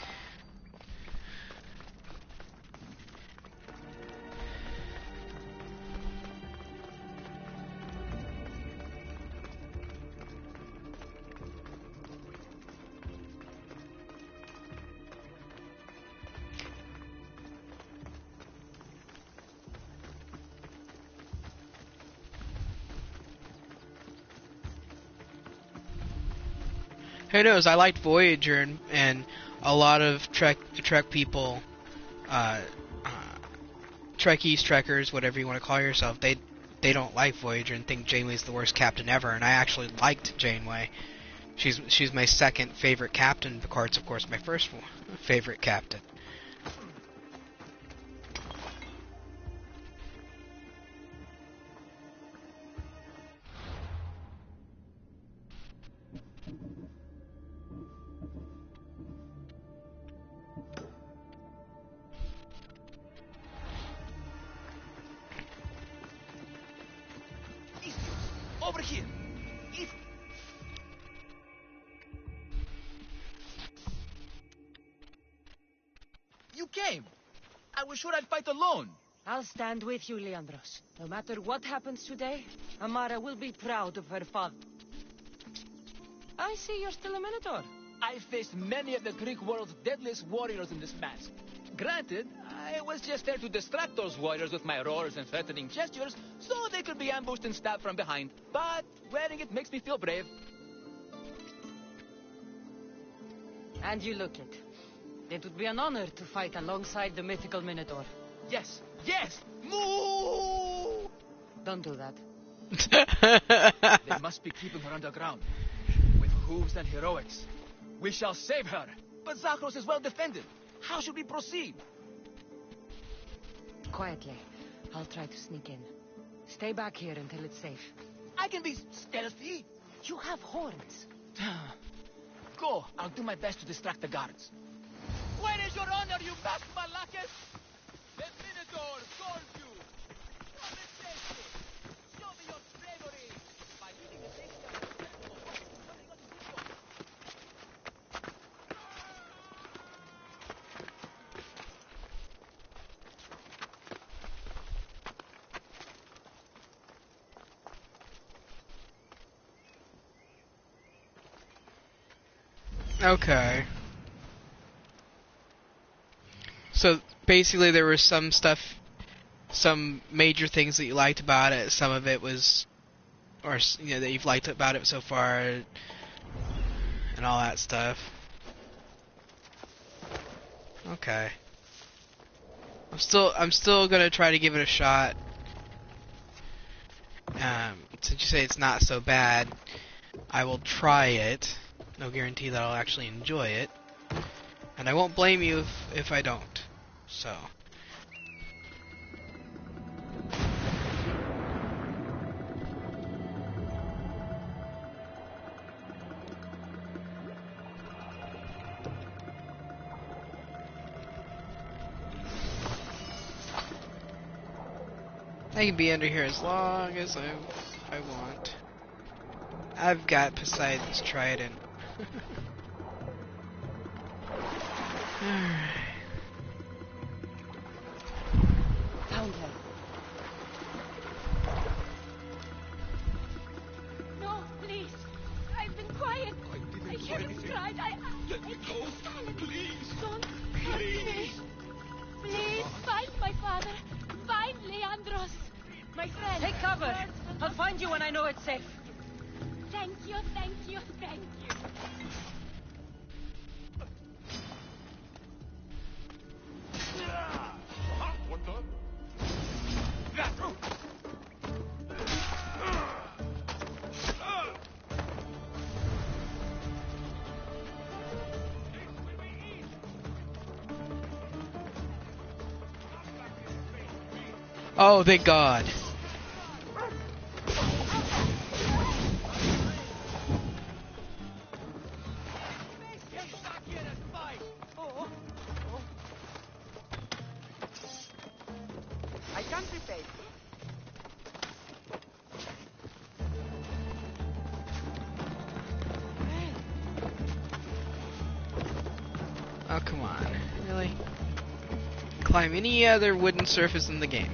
Who knows? I liked Voyager, and a lot of Trek people, Trekkies, Trekkers, whatever you want to call yourself, they don't like Voyager and think Janeway's the worst captain ever. And I actually liked Janeway. She's my second favorite captain. Picard's, of course, my first favorite captain. Over here. You came. I was sure I'd fight alone. I'll stand with you, Leandros. No matter what happens today, Amara will be proud of her father. I see you're still a Minotaur. I faced many of the Greek world's deadliest warriors in this mask. Granted, I was just there to distract those warriors with my roars and threatening gestures, so they could be ambushed and stabbed from behind. But wearing it makes me feel brave. And you look it. It would be an honor to fight alongside the mythical Minotaur. Yes, yes! Moo! Don't do that. They must be keeping her underground. With hooves and heroics. We shall save her. But Zakros is well defended. How should we proceed? Quietly. I'll try to sneak in. Stay back here until it's safe. I can be stealthy. You have horns. Go. I'll do my best to distract the guards. Where is your honor, you masked Malakis? The Minotaur calls you. Come and face it. Show me your bravery by leading the safety of the temple of something else is good. Okay. So basically there was some stuff, some major things that you liked about it. Some of it was, or you know, that you've liked about it so far, and all that stuff. Okay. I'm still gonna try to give it a shot. Since you say it's not so bad, I will try it. No guarantee that I'll actually enjoy it. And I won't blame you if I don't. So. I can be under here as long as I want. I've got Poseidon's trident. Alright. Found her. No, please. I've been quiet. I haven't cried. I can't stand it. Please. Don't hurt me. Please, find my father. Find Leandros. My friend. Take cover. I'll find you when I know it's safe. Thank you, thank you, thank you. What the? Oh, thank God. I can't be paid. Oh, come on. Really? Climb any other wooden surface in the game.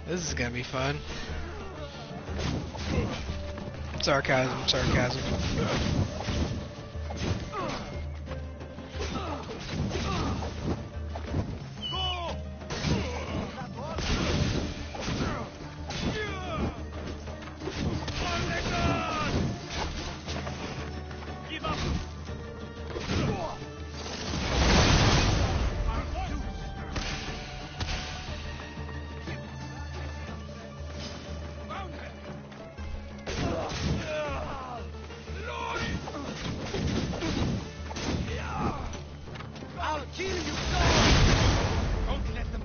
This is gonna be fun. Sarcasm, sarcasm. I'll kill you! Don't let them...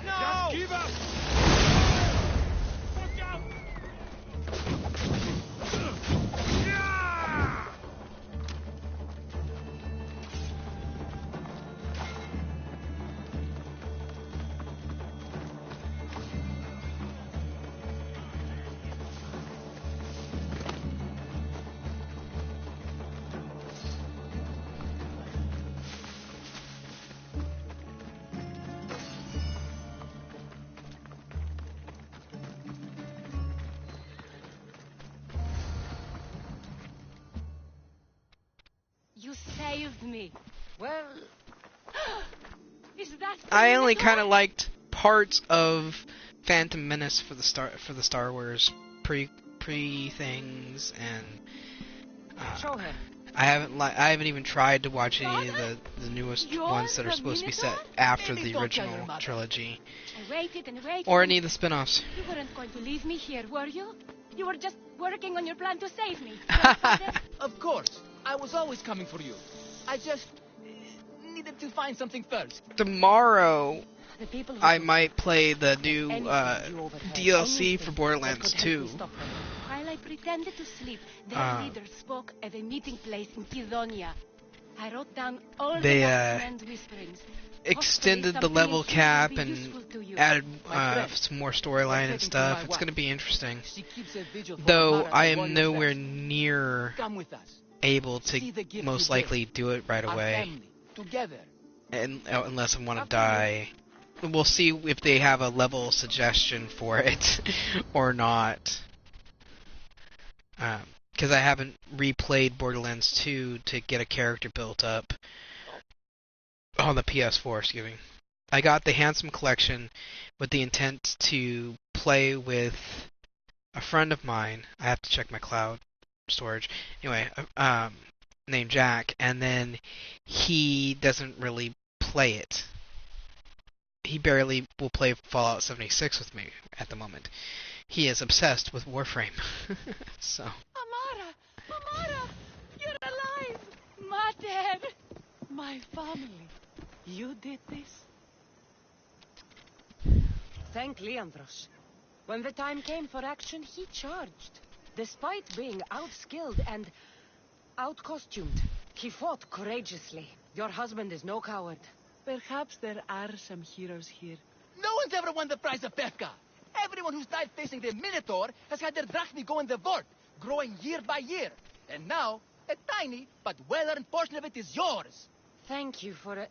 No! Give up! Look out! You saved me. Well, Is that I only Minotaur? kind of liked parts of Phantom Menace for the Star Wars pre things, and show her. I haven't even tried to watch any of the newest You're ones that are the supposed to be set Minotaur? after Maybe the don't tell your original mother. trilogy, I waited and waited. or and any of the spin-offs. You weren't going to leave me here, were you? You were just working on your plan to save me. Of course. I was always coming for you. I just needed to find something first. Tomorrow, The people who I could might play the new anything you overheard, DLC anything for that Borderlands could help 2. me stop them. While I pretended to sleep, their leader spoke of a meeting place in Kidonia. I wrote down all They, the men's whisperings. Extended the something level here will cap be and useful to you. added My friend, some more storyline and taking to stuff. my It's wife. going to be interesting. She keeps a vigil for Though Amara, I the am warrior's nowhere rest. near Come with us. able See to the gift most you gave. likely do it right Our away, family, together. unless I want to After all. die. We'll see if they have a level suggestion for it or not. Because I haven't replayed Borderlands 2 to get a character built up on the PS4, excuse me. I got the Handsome Collection with the intent to play with a friend of mine. I have to check my cloud storage. Anyway, named Jack, and then he doesn't really play it. He barely will play Fallout 76 with me at the moment. He is obsessed with Warframe. So. Amara! Amara! You're alive! Mater! My family. You did this? Thank Leandros. When the time came for action, he charged. Despite being outskilled and out-costumed, he fought courageously. Your husband is no coward. Perhaps there are some heroes here. No one's ever won the prize of Pefka. Everyone who's died facing the Minotaur has had their drachmi go in the vault, growing year by year. And now, a tiny but well-earned portion of it is yours. Thank you for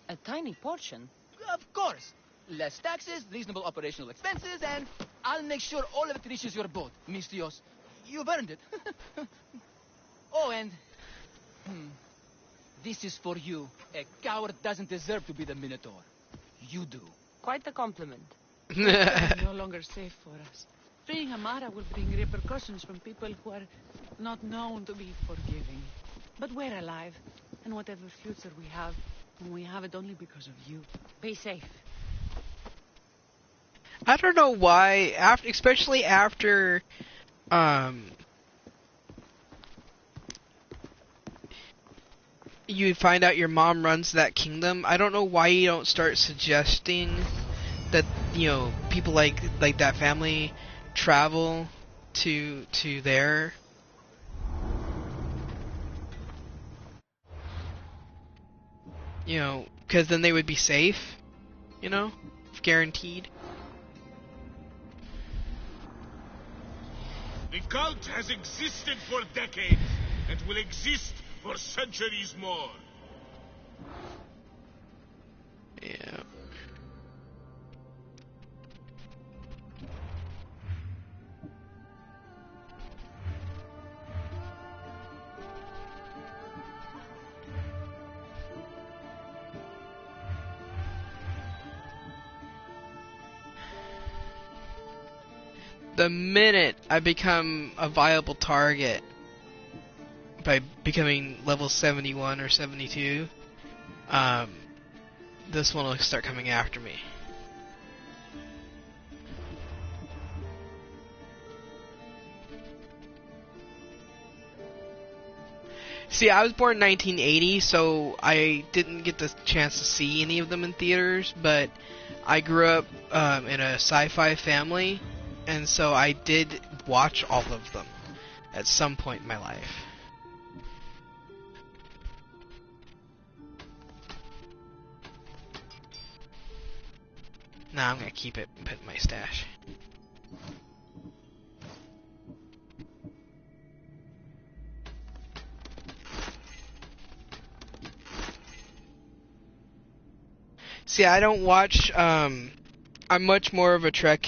a tiny portion. Of course. Less taxes, reasonable operational expenses, and I'll make sure all of it reaches your boat, Mistios. You've earned it. Oh, and... this is for you. A coward doesn't deserve to be the Minotaur. You do. Quite the compliment. It's no longer safe for us. Freeing Amara will bring repercussions from people who are not known to be forgiving. But we're alive, and whatever future we have it only because of you. Be safe. I don't know why, especially after, you find out your mom runs that kingdom. I don't know why you don't start suggesting that, you know, people like that family travel to there. You know, because then they would be safe, you know, guaranteed. The cult has existed for decades and will exist for centuries more. Yeah. The minute I become a viable target by becoming level 71 or 72, this one will start coming after me. See, I was born in 1980, so I didn't get the chance to see any of them in theaters, but I grew up in a sci-fi family, and so I did watch all of them at some point in my life. Nah, I'm gonna keep it and put it in my stash. See, I don't watch, I'm much more of a Trek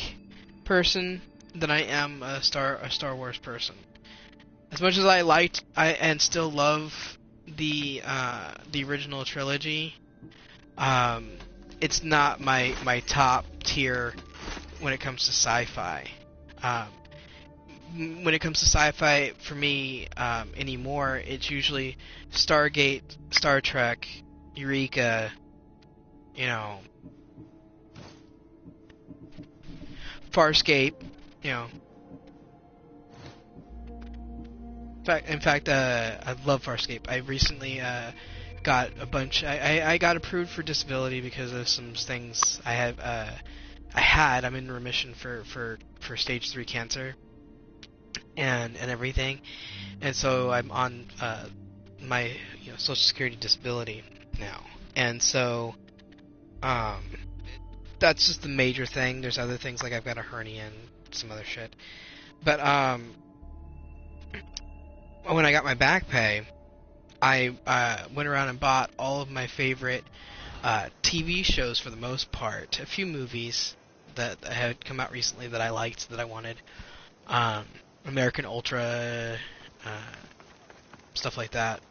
person than I am a Star Wars person. As much as I liked, and still love the original trilogy, it's not my top tier when it comes to sci-fi. When it comes to sci-fi, for me, anymore, it's usually Stargate, Star Trek, Eureka, you know, Farscape, you know. In fact, I love Farscape. I recently got a bunch. I got approved for disability because of some things I had. I'm in remission for stage 3 cancer and everything, and so I'm on my Social Security disability now, and so that's just the major thing. There's other things like I've got a hernia and some other shit, but when I got my back pay, I went around and bought all of my favorite TV shows for the most part. A few movies that had come out recently that I liked, that I wanted. American Ultra, stuff like that.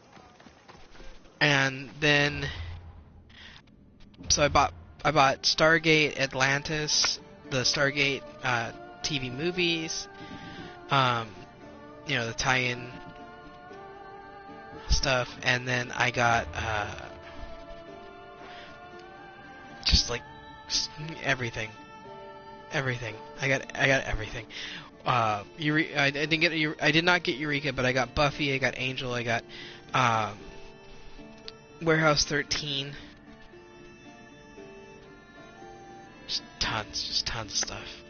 And then, so I bought I bought Stargate Atlantis, the Stargate TV movies, the tie-in stuff, and then I got just like everything. I got everything. I did not get Eureka, but I got Buffy, I got Angel, I got Warehouse 13. Just tons of stuff.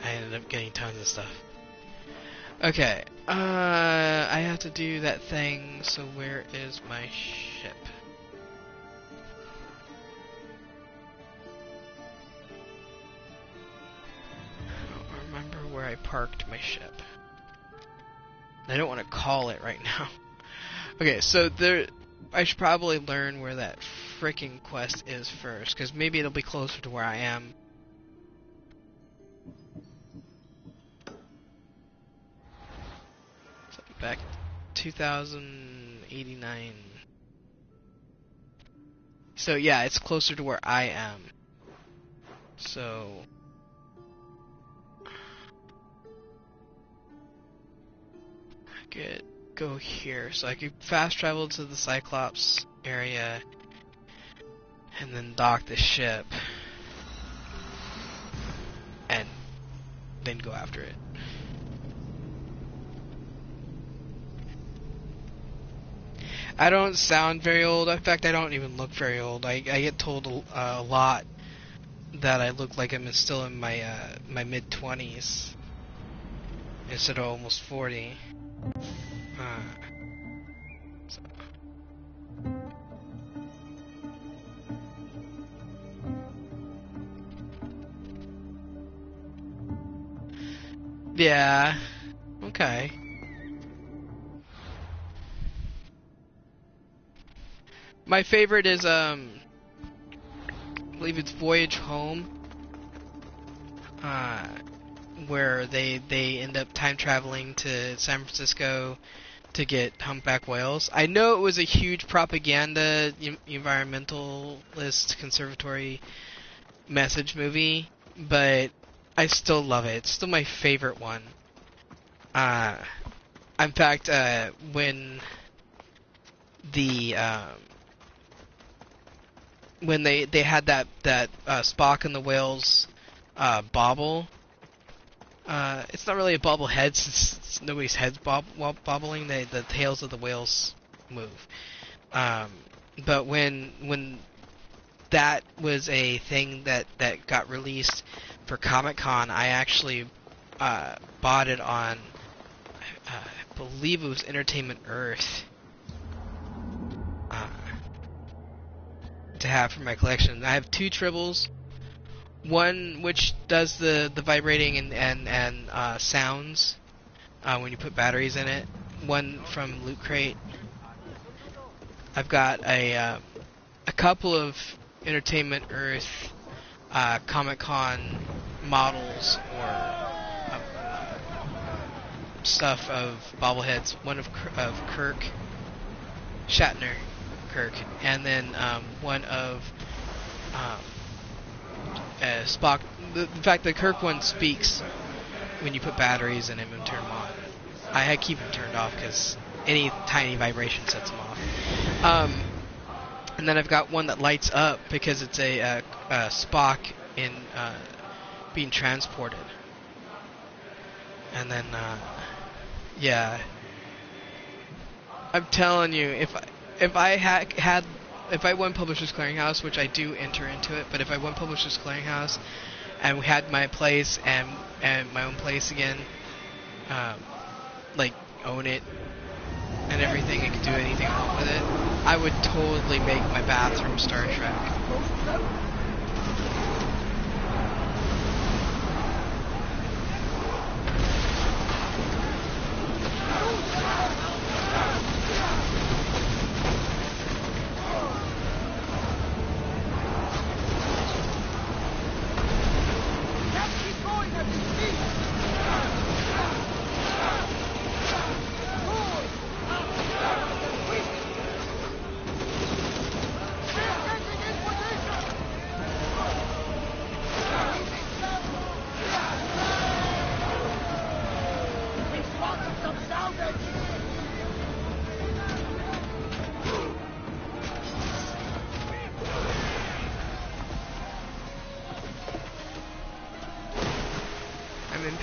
I ended up getting tons of stuff. Okay, I have to do that thing, so where is my ship? I don't remember where I parked my ship. I don't want to call it right now. Okay, so I should probably learn where that frickin' quest is first, because maybe it'll be closer to where I am. So back 2089. So yeah, it's closer to where I am. So I could go here, so I could fast travel to the Cyclops area and then dock the ship and then go after it. I don't sound very old. In fact, I don't even look very old. I get told a lot that I look like I'm still in my my mid-20s instead of almost 40. So. Yeah. Okay. My favorite is I believe it's Voyage Home, where they end up time traveling to San Francisco to get humpback whales. I know it was a huge propaganda, environmentalist, conservatory message movie, but I still love it. It's still my favorite one. In fact, when they had that Spock and the whales bobble. It's not really a bobblehead since nobody's head's bobbling. The tails of the whales move. But when that was a thing that got released for Comic-Con, I actually bought it on, I believe it was Entertainment Earth, to have for my collection. I have 2 tribbles. One which does the vibrating and sounds when you put batteries in it. One from Loot Crate. I've got a couple of Entertainment Earth Comic-Con models or stuff of bobbleheads. One of Kirk, Shatner, Kirk, and then one of Spock. In fact, the Kirk one speaks when you put batteries in him and turn them on. I keep him turned off because any tiny vibration sets him off. And then I've got one that lights up because it's a Spock in being transported. And then, yeah, I'm telling you, if I won Publishers Clearinghouse, which I do enter into it, but if I won Publishers Clearinghouse and we had my place and my own place again, like own it and everything, and could do anything I want with it, I would totally make my bathroom Star Trek.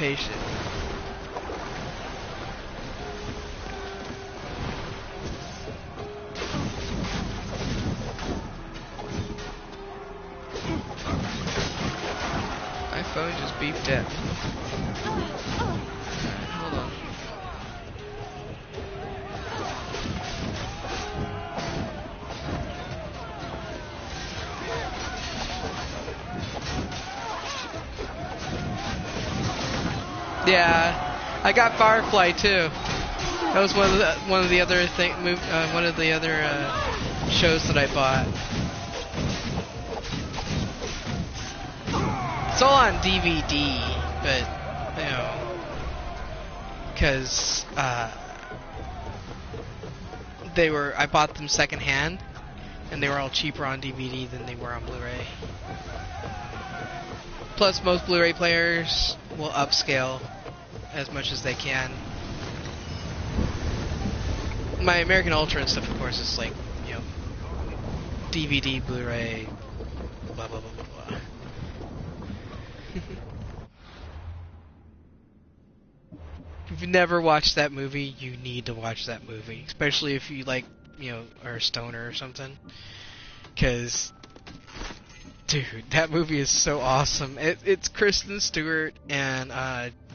impatient. My phone just beeped out. Hold on. Yeah, I got Firefly too. That was one of the other shows that I bought. It's all on DVD, but you know, because I bought them secondhand, and they were all cheaper on DVD than they were on Blu-ray. Plus, most Blu-ray players will upscale as much as they can. My American Ultra and stuff, of course, is like, you know, DVD, Blu-ray, blah blah blah blah blah. If you've never watched that movie, you need to watch that movie, especially if you like, you know, are a stoner or something. Because, dude, that movie is so awesome. It's Kristen Stewart and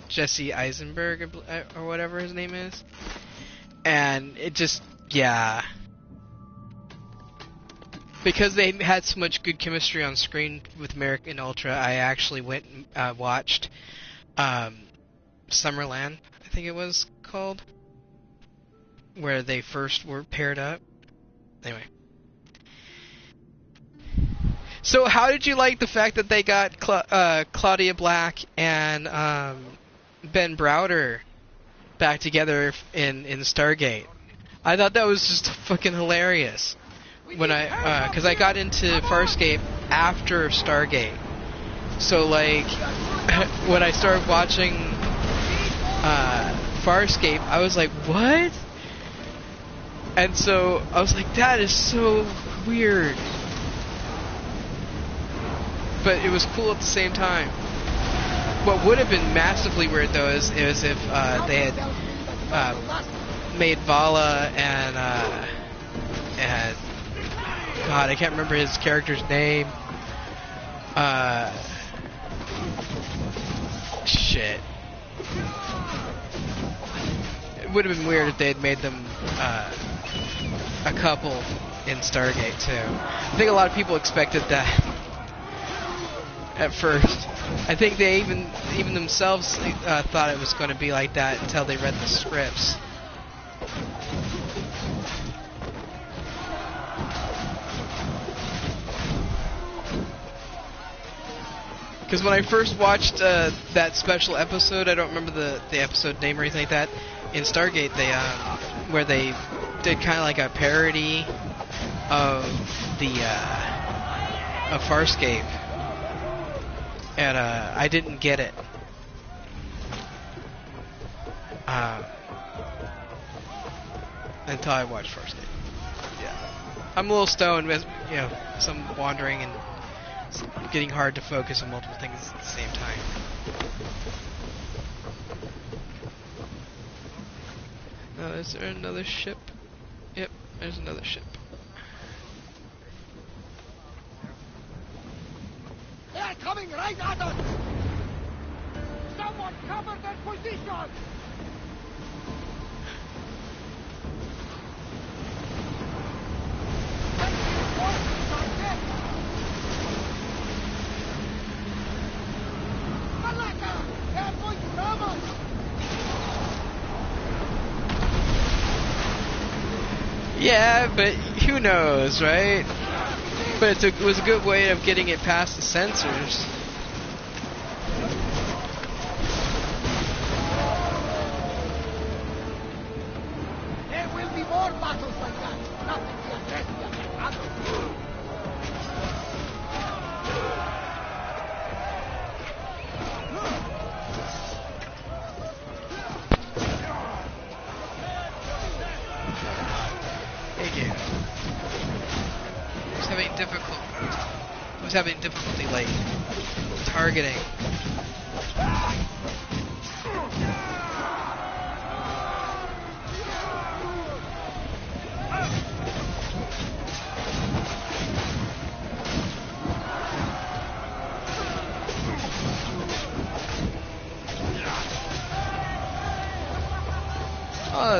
Jesse Eisenberg or whatever his name is, and it just, yeah, because they had so much good chemistry on screen with American Ultra, I actually went and watched Summerland, I think it was called, where they first were paired up. Anyway. So how did you like the fact that they got Claudia Black and Ben Browder back together in Stargate? I thought that was just fucking hilarious. When because I got into Farscape after Stargate. So like, when I started watching Farscape, I was like, what? And so I was like, that is so weird. But it was cool at the same time. What would have been massively weird though is if they had made Vala and God, I can't remember his character's name. Shit. It would have been weird if they had made them a couple in Stargate too. I think a lot of people expected that at first. I think they even themselves thought it was going to be like that until they read the scripts. Because when I first watched that special episode, I don't remember the episode name or anything like that, in Stargate, they where they did kind of like a parody of of Farscape, and I didn't get it. Until I watched Farscape. Yeah, I'm a little stoned with, you know, some wandering and it's getting hard to focus on multiple things at the same time. Now, is there another ship? Yep, there's another ship. They're coming right at us! Someone cover their position! Yeah, but who knows, right? But it was a good way of getting it past the censors. There will be more battles like that. Nothing to address yet. Was having difficulty like targeting.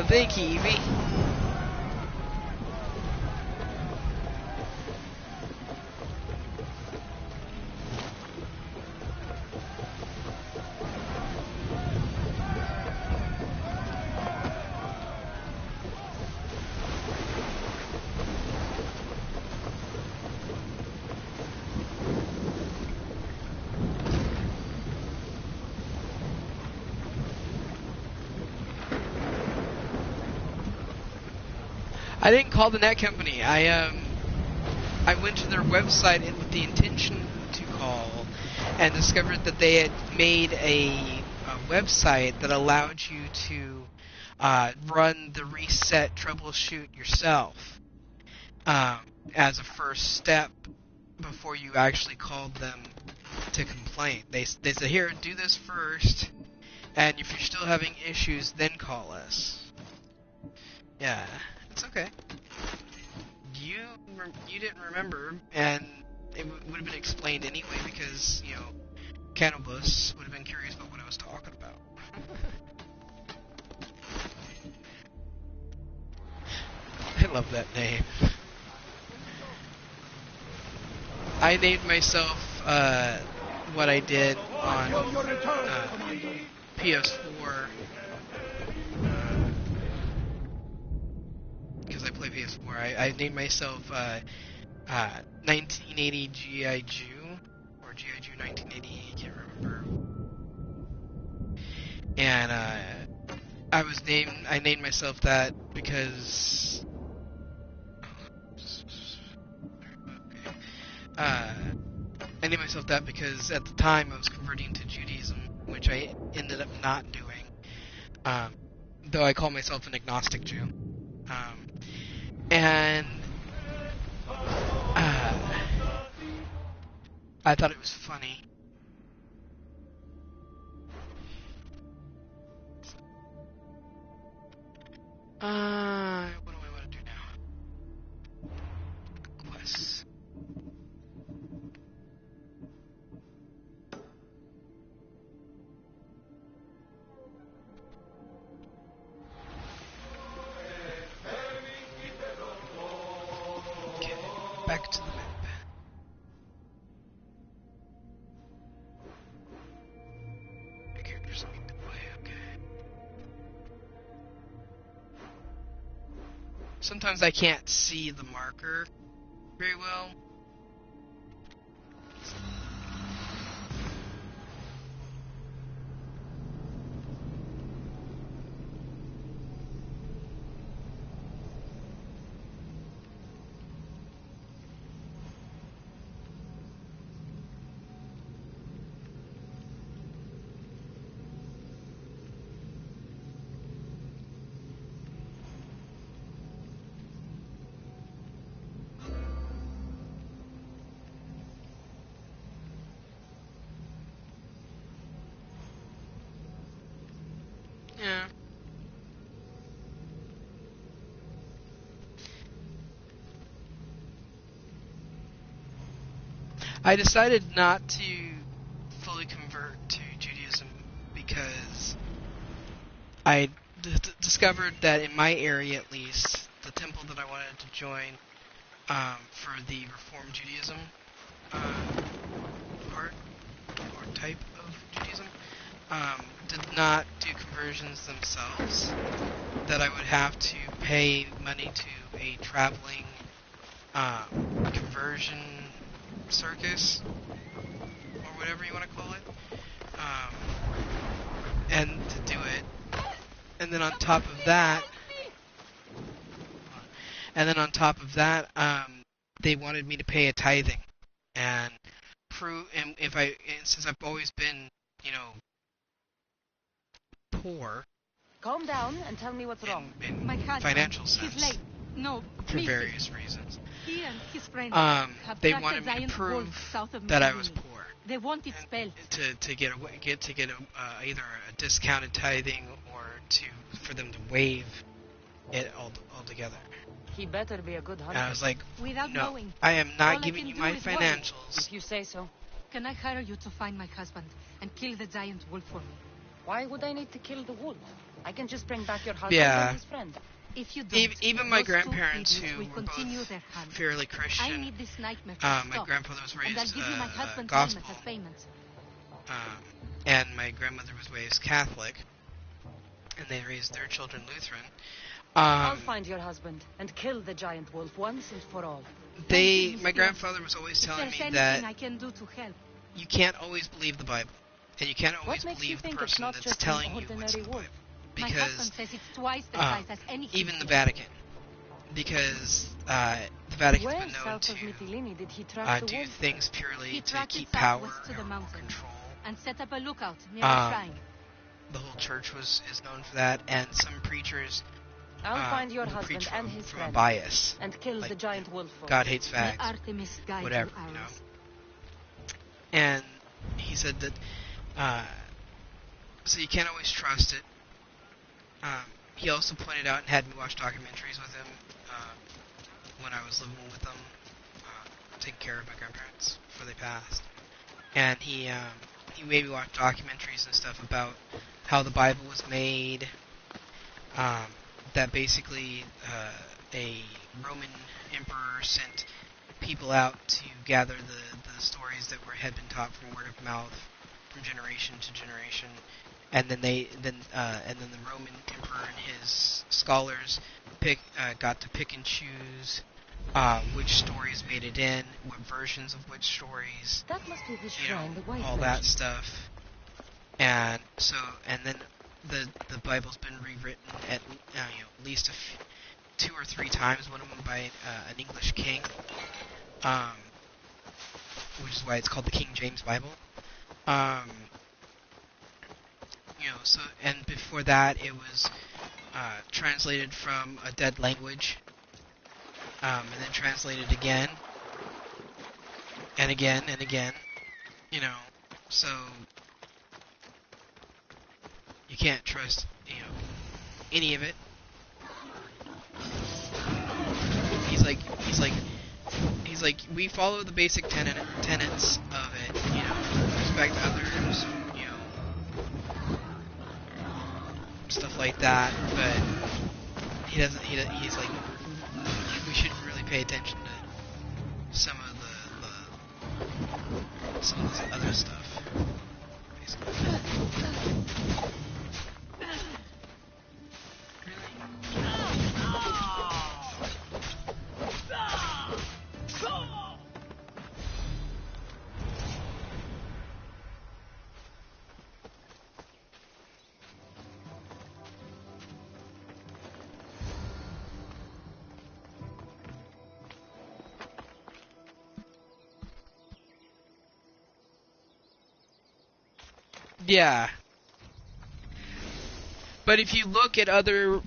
Oh, thank you, Evie. I didn't call the net company. I went to their website with the intention to call, and discovered that they had made a website that allowed you to run the reset troubleshoot yourself as a first step before you actually called them to complain. They said, here, do this first, and if you're still having issues, then call us. Yeah, it's okay. You didn't remember, and it would have been explained anyway because, you know, Cannabis would have been curious about what I was talking about. I love that name. I named myself what I did on PS4 because I play PS4. I named myself 1980 G.I. Jew or G.I. Jew 1980. I can't remember. And I named myself that because I named myself that because at the time I was converting to Judaism, which I ended up not doing. Though I call myself an agnostic Jew. And I thought it was funny. What do I want to do now? Quests. Okay, back to the map. The characters lead the way, okay. Sometimes I can't see the marker very well. Yeah. I decided not to fully convert to Judaism because I discovered that in my area, at least, the temple that I wanted to join for the Reform Judaism part or type of Judaism did not do conversions themselves. That I would have to pay money to a traveling conversion circus or whatever you want to call it, and to do it. And then on top of that, they wanted me to pay a tithing and prove. And since I've always been, you know, poor. Calm down and tell me what's wrong. In My husband, financial he's sense. late. No, For please. various reasons. He and his friends have They tracked wanted a me to giant prove wolf south of that I Medellin. was poor. They want it spelled. To get either a discounted tithing or for them to waive it altogether. He better be a good And hunter. I was like, Without no, knowing. I am All I not giving can you do my is worry. financials. If you say so. Can I hire you to find my husband and kill the giant wolf for me? Why would I need to kill the wolf? I can just bring back your husband Yeah. and his friend. If you don't, Even my those two grandparents, idiots who will were continue both their hunt. fairly I Christian, need this nightmare to my stop. grandfather was And I'll raised give you my husband's gospel, helmet as payment. and my grandmother was raised Catholic, and they raised their children Lutheran. I'll find your husband and kill the giant wolf once and for all. My grandfather was always If telling there's me anything that I can do to help. you can't always believe the Bible, and you can't always What makes you believe the think it's person not that's just telling an you what's in ordinary the wolf? Bible. My Because husband says it's twice the size as anything. even the here. Vatican, because the Vatican's Where been known south to of Mytilene did he track the do wolf? things purely He to tracked keep it power southwest to the or mountains. control. And set up a lookout near the Um, shrine. The whole church is known for that, and some preachers I'll find your will husband preach and from, his from a friend bias. and kill Like, the giant wolf. for God us. hates May fags, Artemis guide whatever, you you know. ours. And he said that, so you can't always trust it. He also pointed out and had me watch documentaries with him when I was living with them, taking care of my grandparents before they passed. And he made me watch documentaries and stuff about how the Bible was made. That basically a Roman emperor sent people out to gather the stories that had been taught from word of mouth from generation to generation, and then the Roman emperor and his scholars got to pick and choose which stories made it in, what versions of which stories, That must be the shrine the wife all that mentioned. stuff. And so, and then the Bible's been rewritten at least 2 or 3 times. One of them by an English king, which is why it's called the King James Bible. So, and before that, it was translated from a dead language, and then translated again, and again, and again. So you can't trust, any of it. He's like, we follow the basic tenets of it, respect others, stuff like that, but he's like, we should really pay attention to some of this other stuff, basically. Yeah. But if you look at other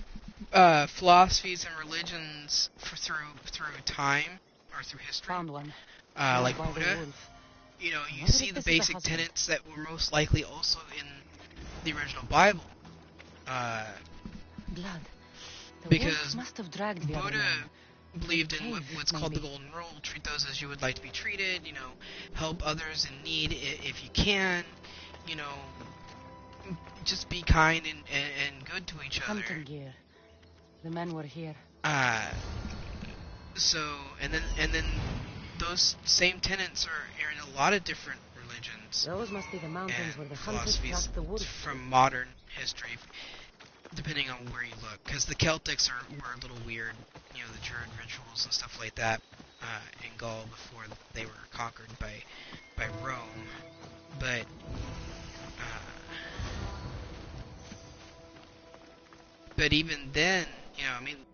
philosophies and religions through time or through history, Found one. like By the Buddha, wolf. you Wonder see if the this is the basic husband. tenets that were most likely also in the original Bible. Blood. The Because wolf must have dragged the other Buddha man. believed in Cave, what's called the maybe. Golden Rule: treat those as you would like to be treated. Help others in need if you can. Just be kind and good to each other. Hunting gear. The men were here. So and then those same tenets are in a lot of different religions Those must be the mountains and where the hunters philosophies tracked the wolf. from modern history, depending on where you look. Because the Celtics were a little weird, the Druid rituals and stuff like that in Gaul before they were conquered by Rome. But even then,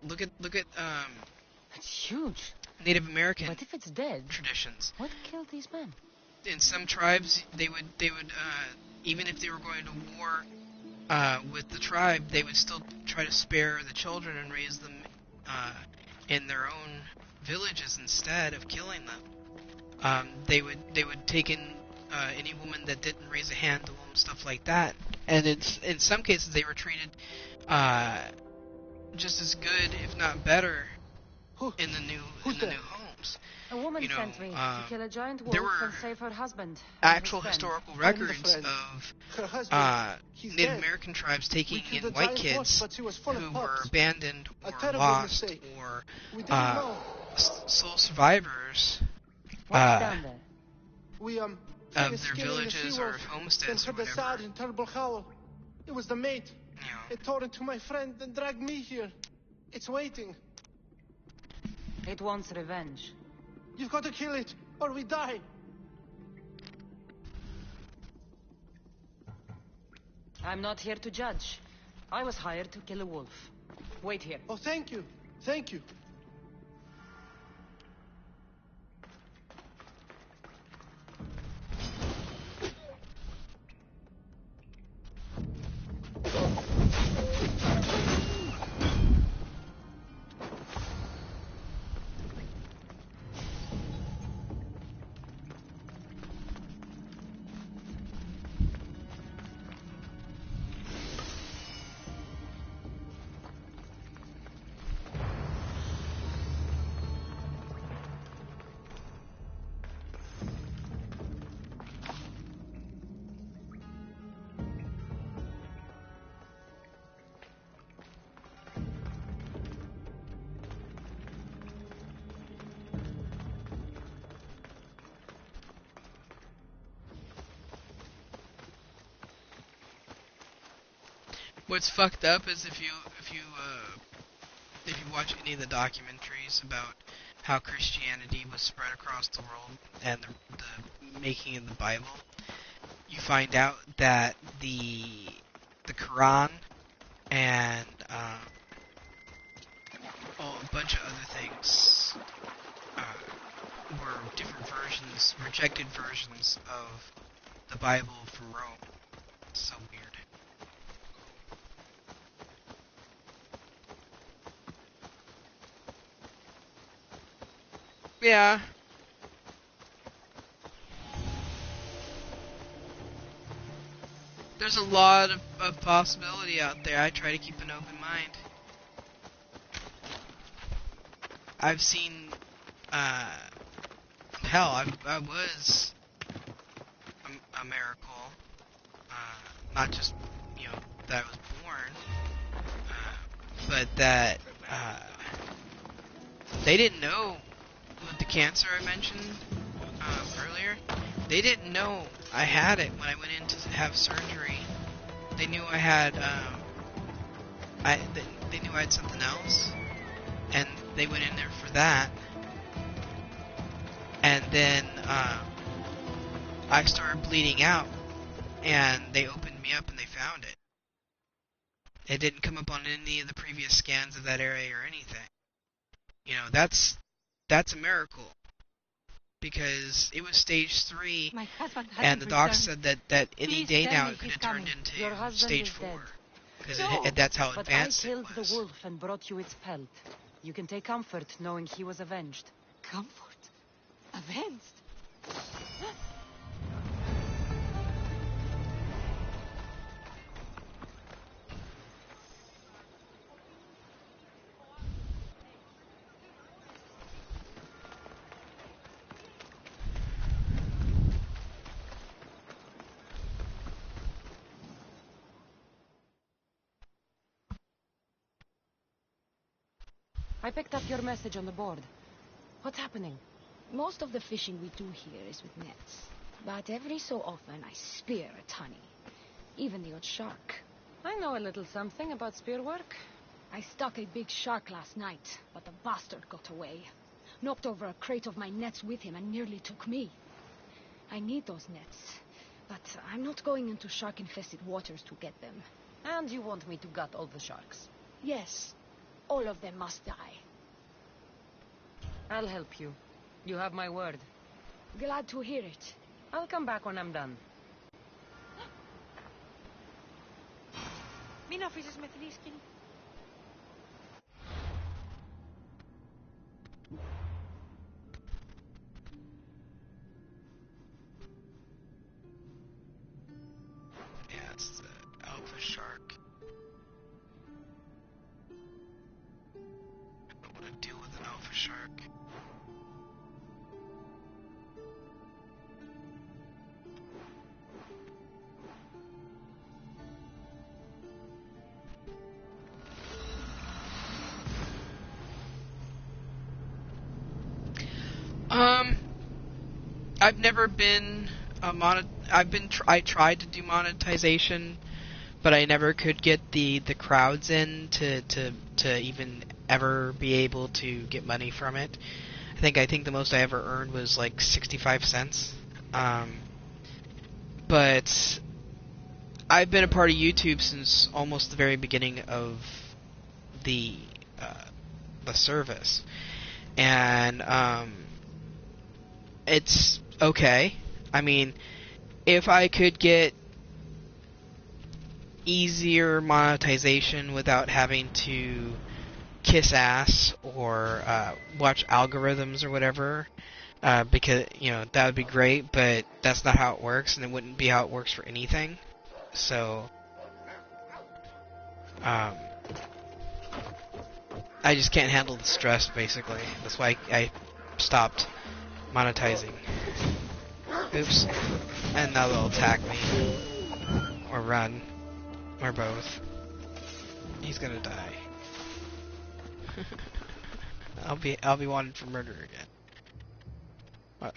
look at It's huge. Native American But if it's dead, traditions. what killed these men? In some tribes, they would even if they were going to war with the tribe, they would still try to spare the children and raise them in their own villages instead of killing them. They would take in any woman that didn't raise a hand to them, stuff like that. And in some cases, they were treated just as good, if not better, in the new home. times. A woman You know, sent me to kill a giant there wolf were and save her husband. actual and his friend. historical I'm the records friend. of Her husband, he's Native dead. American tribes taking We killed in a white giant horse, kids but she was full who of were pups. abandoned A or terrible lost mistake. or We didn't know. sole survivors What's down there? We of finished their killing the villages sea or wolf, then homesteads or heard the sad whatever. and terrible howl. It was the mate. You know, It tore into my friend and dragged me here. It's waiting. It wants revenge. You've got to kill it, or we die. I'm not here to judge. I was hired to kill a wolf. Wait here. Oh, thank you. Thank you. what's fucked up is if you watch any of the documentaries about how Christianity was spread across the world and the making of the Bible, you find out that the Quran and a bunch of other things were different versions, rejected versions of the Bible from Rome. It's so weird. Yeah. There's a lot of possibility out there. I try to keep an open mind. I've seen, hell, I was a miracle. Not just, that I was born, but that, they didn't know with the cancer I mentioned earlier. They didn't know I had it when I went in to have surgery. They knew I had, they knew I had something else, and they went in there for that. And then I started bleeding out, and they opened me up and they found it. It didn't come up on any of the previous scans of that area or anything. That's a miracle, because it was stage 3, My husband and hasn't the doc returned. said that any Please day tell now me it could he's have turned coming. into Your husband stage is 4, dead. because No, that's how But I advanced it killed was. the wolf and brought you its pelt. You can take comfort knowing he was avenged. Comfort. Avenged. I picked up your message on the board. What's happening? Most of the fishing we do here is with nets. But every so often I spear a tunny. Even the odd shark. I know a little something about spear work. I stuck a big shark last night, but the bastard got away. Knocked over a crate of my nets with him and nearly took me. I need those nets, but I'm not going into shark-infested waters to get them. And you want me to gut all the sharks. Yes, all of them must die. I'll help you. You have my word. Glad to hear it. I'll come back when I'm done. Μην αφήσεις με θλίσκη. Yeah, it's the alpha shark. I don't want to deal with an alpha shark. I've never been I tried to do monetization, but I never could get the crowds in to even ever be able to get money from it. I think the most I ever earned was like 65 cents. But I've been a part of YouTube since almost the very beginning of the service, and it's okay. I mean, if I could get easier monetization without having to kiss ass or watch algorithms or whatever, because that would be great. But that's not how it works, and it wouldn't be how it works for anything. So, I just can't handle the stress, basically. That's why I stopped monetizing. Oops. And now they'll attack me. Or run. Or both. He's gonna die. I'll be wanted for murder again. What?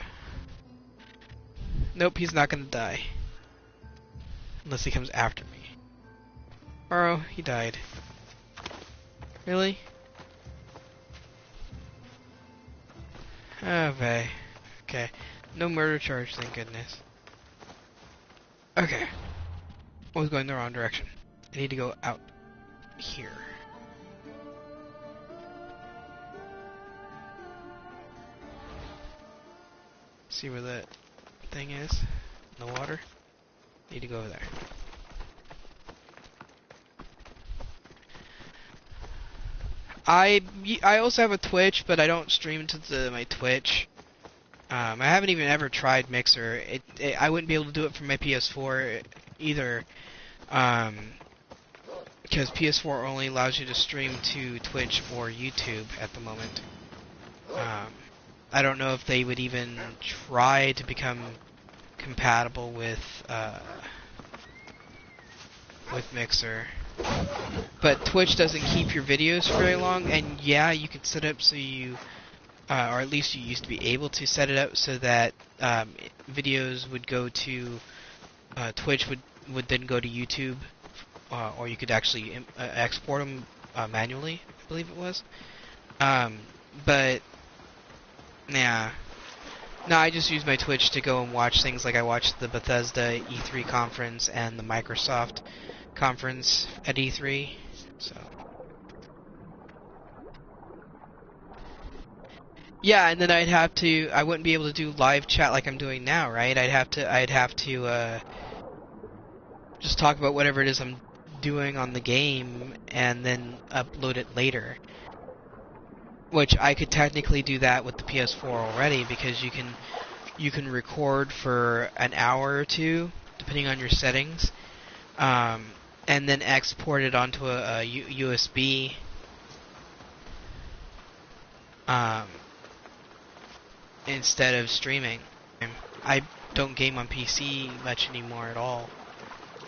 Nope, he's not gonna die. Unless he comes after me. Oh, he died. Really? Okay. Okay. No murder charge, thank goodness. Okay. I was going the wrong direction. I need to go out here. See where that thing is? In the water? Need to go over there. I also have a Twitch, but I don't stream to my Twitch. I haven't even ever tried Mixer. I wouldn't be able to do it from my PS4 either, because PS4 only allows you to stream to Twitch or YouTube at the moment. I don't know if they would even try to become compatible with Mixer. But Twitch doesn't keep your videos for very long, and yeah, you can set up so you, or at least you used to be able to set it up so that videos would go to Twitch would then go to YouTube, or you could actually export them manually, I believe it was. But yeah, no, I just use my Twitch to go and watch things like I watched the Bethesda E3 conference and the Microsoft conference at E3. So yeah, and then I wouldn't be able to do live chat like I'm doing now, right? I'd have to just talk about whatever it is I'm doing on the game and then upload it later. Which I could technically do that with the PS4 already, because you can record for an hour or two depending on your settings, and then export it onto a USB. Instead of streaming. I don't game on PC much anymore at all.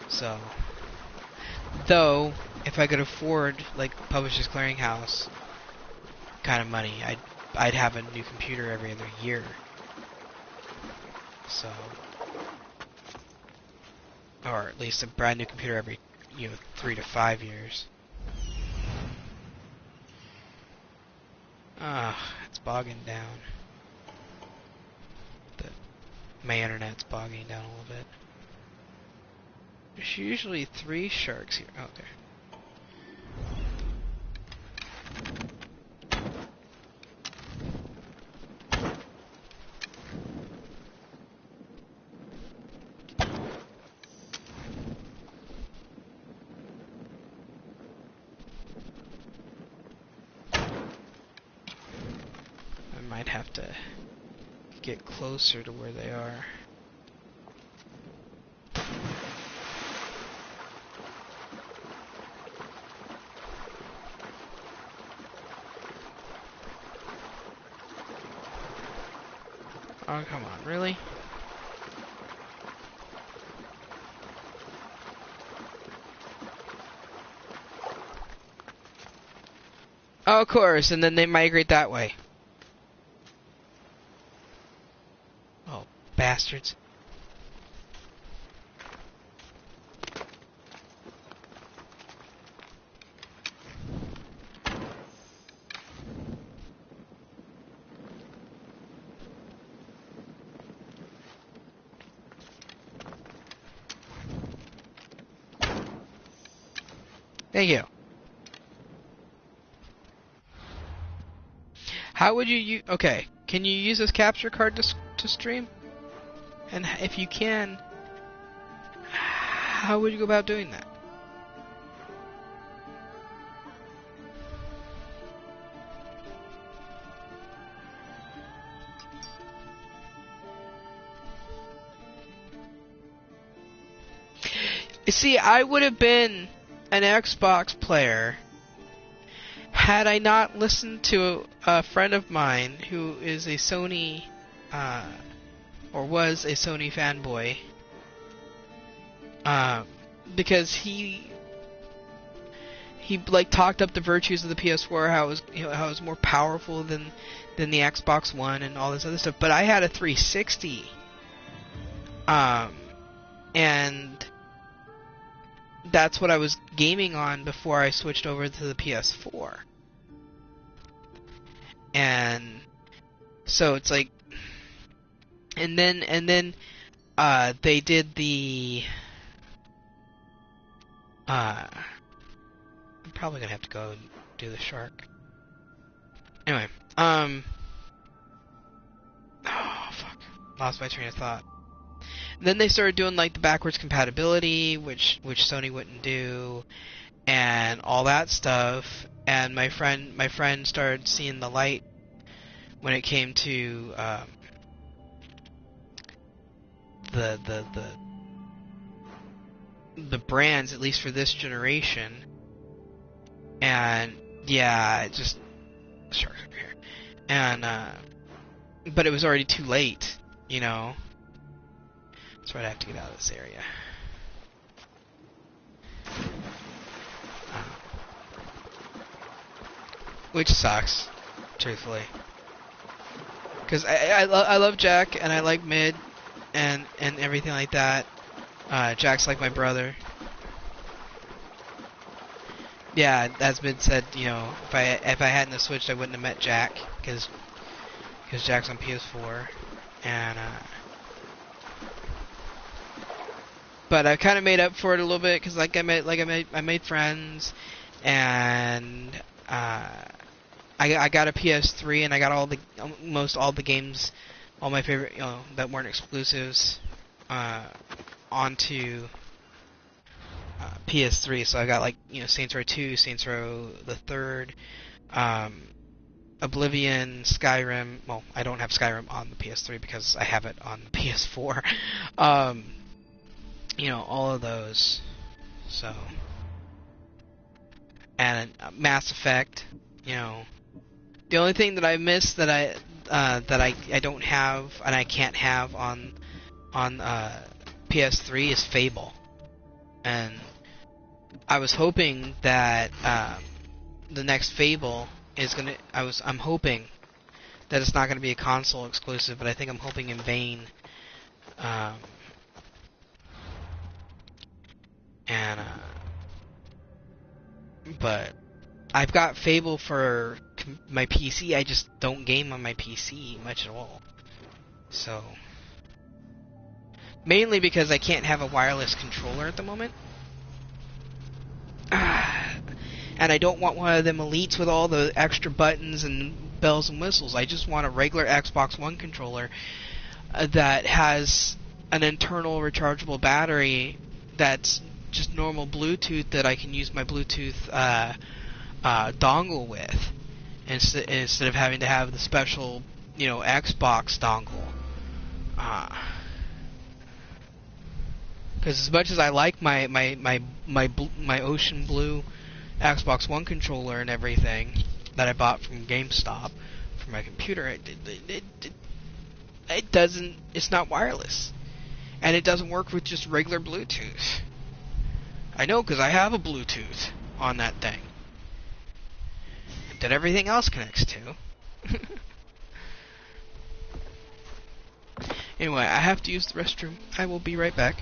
So, though, if I could afford like Publishers Clearinghouse kind of money, I'd have a new computer every other year. So, or at least a brand new computer every 3 to 5 years. It's bogging down. My internet's bogging down a little bit. There's usually 3 sharks here. Oh, there. I might have to get closer to where they are. Oh, come on, really? Oh, of course, and then they migrate that way. Oh, Bastards. Thank you. How would you okay, can you use this capture card to stream? And if you can, how would you go about doing that? You see, I would have been an Xbox player had I not listened to a friend of mine who is a Sony, or was a Sony fanboy, because he like talked up the virtues of the PS4, how it was, how it was more powerful than the Xbox One and all this other stuff. But I had a 360, and that's what I was gaming on before I switched over to the PS4. And so it's like, and then they did the I'm probably gonna have to go and do the shark. Anyway, oh fuck, lost my train of thought. Then they started doing like the backwards compatibility, which Sony wouldn't do, and all that stuff. And my friend started seeing the light when it came to the brands, at least for this generation. And yeah, it just sharks over here. And but it was already too late, you know. So I'd have to get out of this area. Which sucks, truthfully. Because I love Jack, and I like Mid, and everything like that. Jack's like my brother. Yeah, as Mid said, you know, if I hadn't have switched, I wouldn't have met Jack, because Jack's on PS4, and but I kind of made up for it a little bit, because I made friends, and I got a PS3, and I got almost all the games, all my favorite, you know, that weren't exclusives, onto PS3. So I got, like, you know, Saints Row 2, Saints Row the Third, Oblivion, Skyrim. Well, I don't have Skyrim on the PS3 because I have it on the PS4. You know, all of those. So, and Mass Effect. You know, the only thing that I miss that I don't have and I can't have on PS3 is Fable. And I was hoping that the next Fable is gonna. I'm hoping that it's not gonna be a console exclusive, but I think I'm hoping in vain. But I've got Fable for my PC. I just don't game on my PC much at all. So mainly because I can't have a wireless controller at the moment. And I don't want one of them elites with all the extra buttons and bells and whistles. I just want a regular Xbox One controller that has an internal rechargeable battery that's just normal Bluetooth, that I can use my Bluetooth dongle with, instead of having to have the special, you know, Xbox dongle. Because as much as I like my Ocean Blue Xbox One controller and everything that I bought from GameStop for my computer, it doesn't. It's not wireless, and it doesn't work with just regular Bluetooth. I know, because I have a Bluetooth on that thing that everything else connects to. Anyway, I have to use the restroom. I will be right back.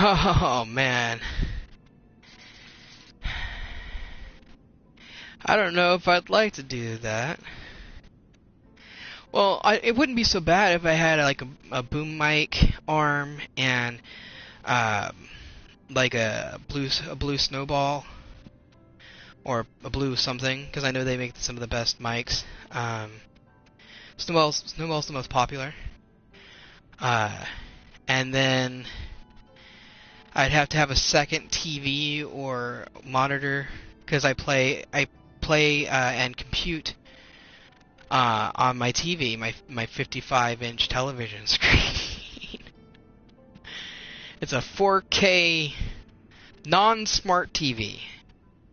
Oh man. I don't know if I'd like to do that. Well, it wouldn't be so bad if I had like a boom mic arm and like a blue snowball or a blue something, because I know they make some of the best mics. Snowball's the most popular. And then I'd have to have a second TV or monitor, because I play and compute on my TV, my 55-inch television screen. It's a 4K non-smart TV.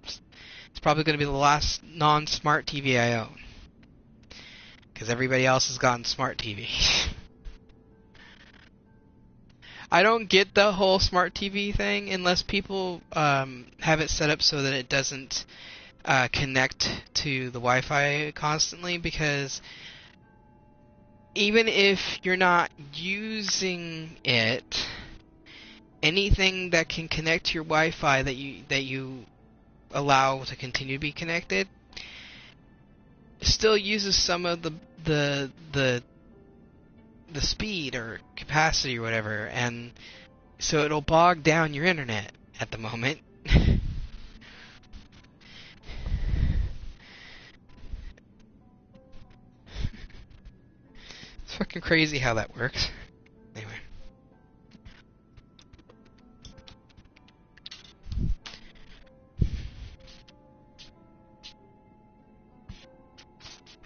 It's probably going to be the last non-smart TV I own, because everybody else has gotten smart TV. I don't get the whole smart TV thing unless people have it set up so that it doesn't connect to the Wi-Fi constantly, because even if you're not using it, anything that can connect to your Wi-Fi that you allow to continue to be connected still uses some of the speed or capacity or whatever, and so it'll bog down your internet at the moment. It's fucking crazy how that works. Anyway.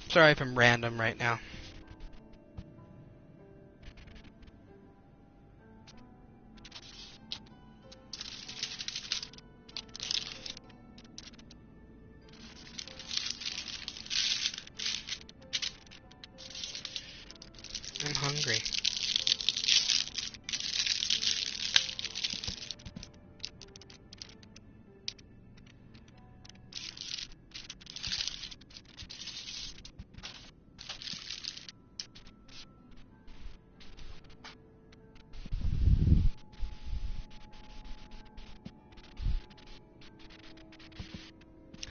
Sorry if I'm random right now. I'm hungry.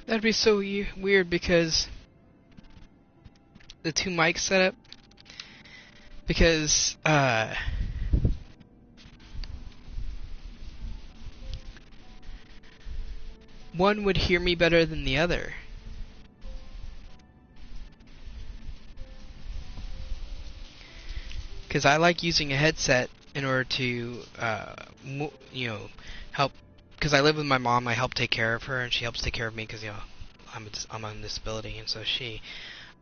That'd be so weird, because the two mics setup, because one would hear me better than the other. Because I like using a headset in order to, help. Because I live with my mom, I help take care of her, and she helps take care of me because, I'm on disability, and so is she.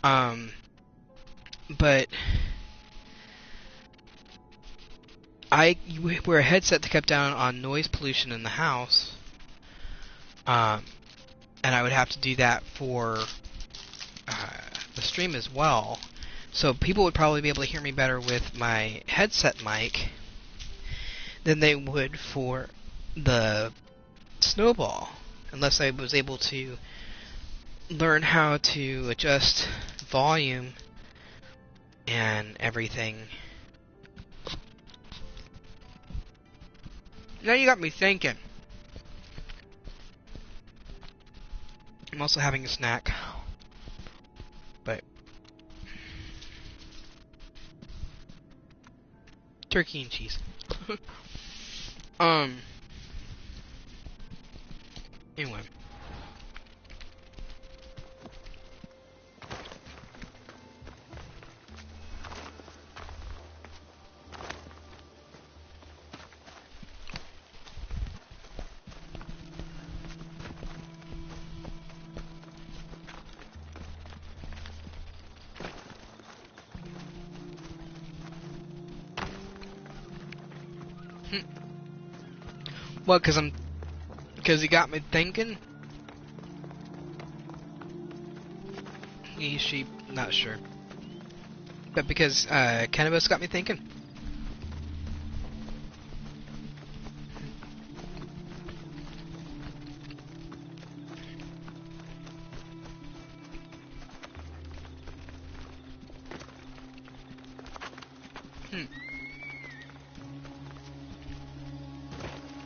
But I wear a headset to cut down on noise pollution in the house, and I would have to do that for the stream as well. So people would probably be able to hear me better with my headset mic than they would for the snowball, unless I was able to learn how to adjust volume and everything Now you got me thinking. I'm also having a snack. But turkey and cheese. Anyway. What, because he got me thinking? He, she, not sure. But because, Cannabis got me thinking.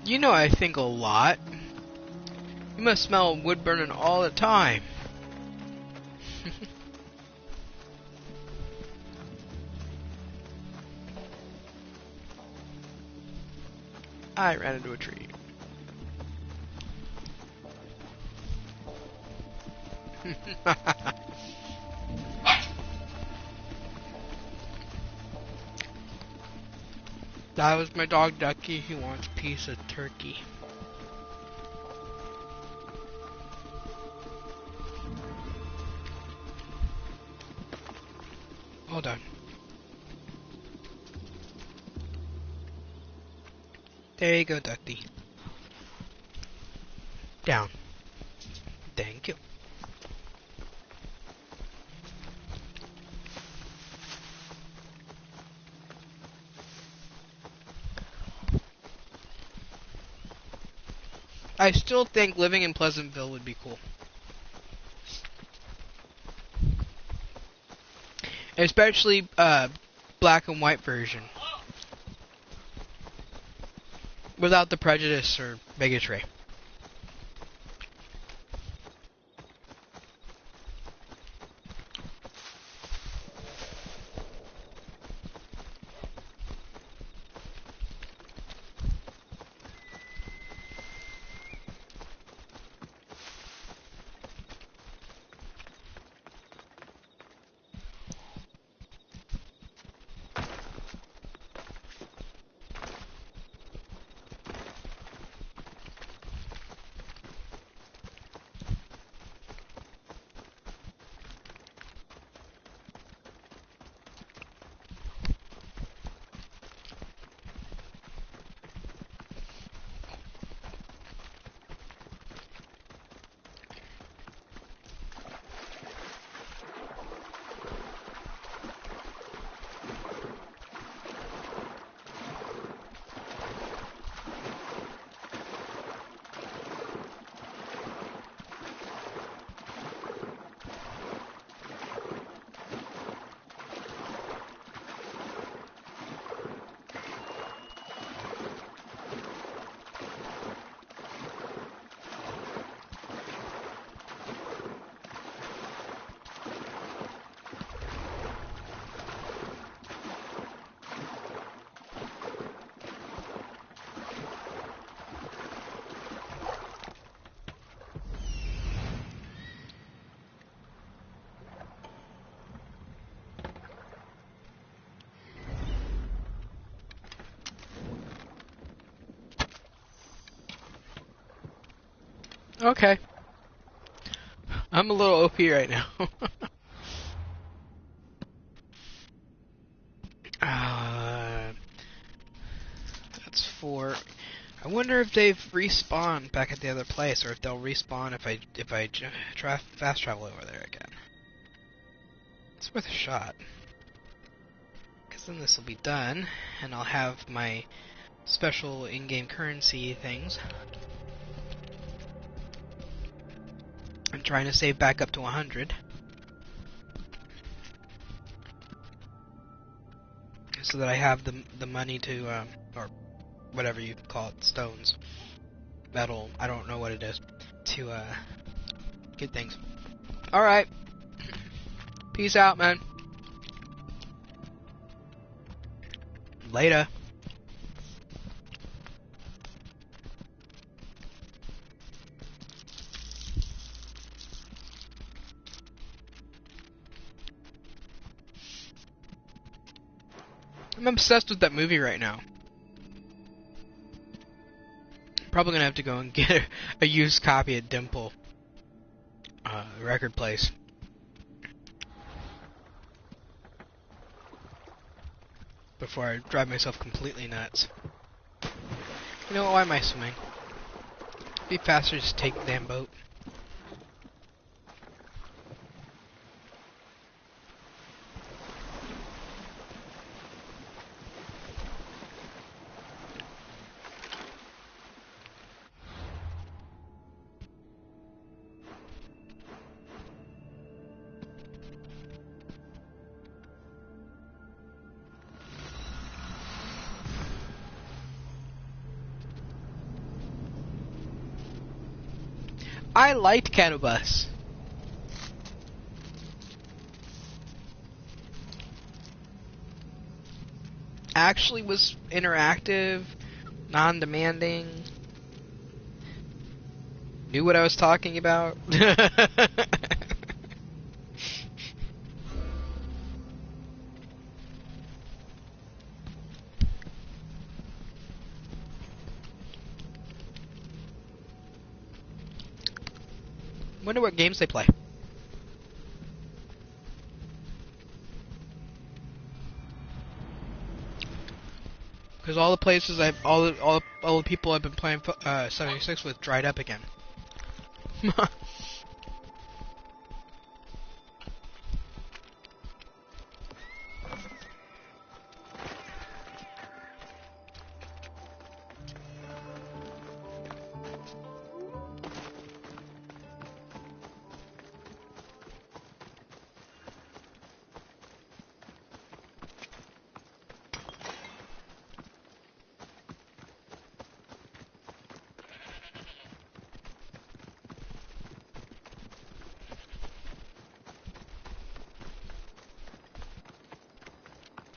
You know I think a lot. You must smell wood burning all the time. I ran into a tree. That was my dog Ducky. He wants a piece of turkey. Hold on. There you go, Ducky. Down. Thank you. I still think living in Pleasantville would be cool. Especially, black and white version. Without the prejudice or bigotry. Okay. I'm a little OP right now. That's 4. I wonder if they've respawned back at the other place, or if they'll respawn if I fast travel over there again. It's worth a shot. Because then this will be done, and I'll have my special in-game currency things. I'm trying to save back up to 100. So that I have the money to, or whatever you call it, stones, metal, I don't know what it is, to get things. Alright. Peace out, man. Later. I'm obsessed with that movie right now. Probably gonna have to go and get a used copy at Dimple record place. Before I drive myself completely nuts. You know what, why am I swimming? It'd be faster to just take the damn boat. I liked Canobus. Actually was interactive, non-demanding, knew what I was talking about. Wonder what games they play. Because all the places all the people I've been playing 76 with dried up again.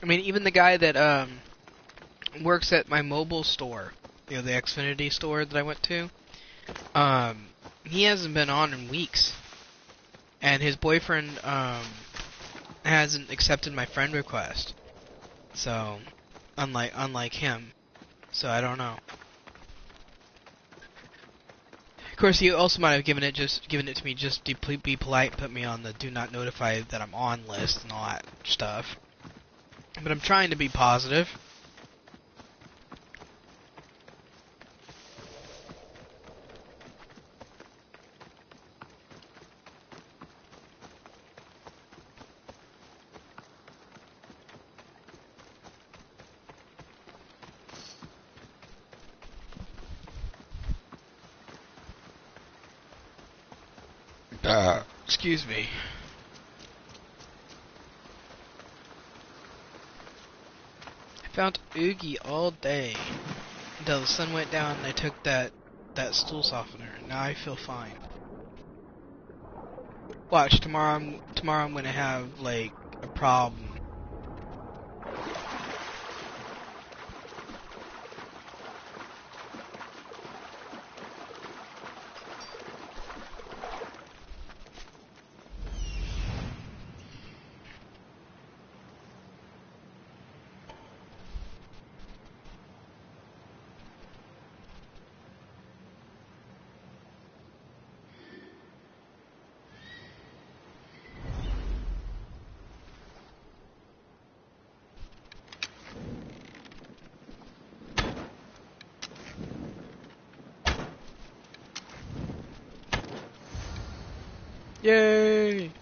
I mean, even the guy that works at my mobile store, you know, the Xfinity store that I went to, he hasn't been on in weeks, and his boyfriend hasn't accepted my friend request. So, unlike him, so I don't know. Of course, he also might have given it to me just to be polite, put me on the do not notify that I'm on list and all that stuff. But I'm trying to be positive. Excuse me. I found Oogie all day until the sun went down and I took that stool softener. Now I feel fine. Watch, tomorrow I'm gonna have like a problem. Yay!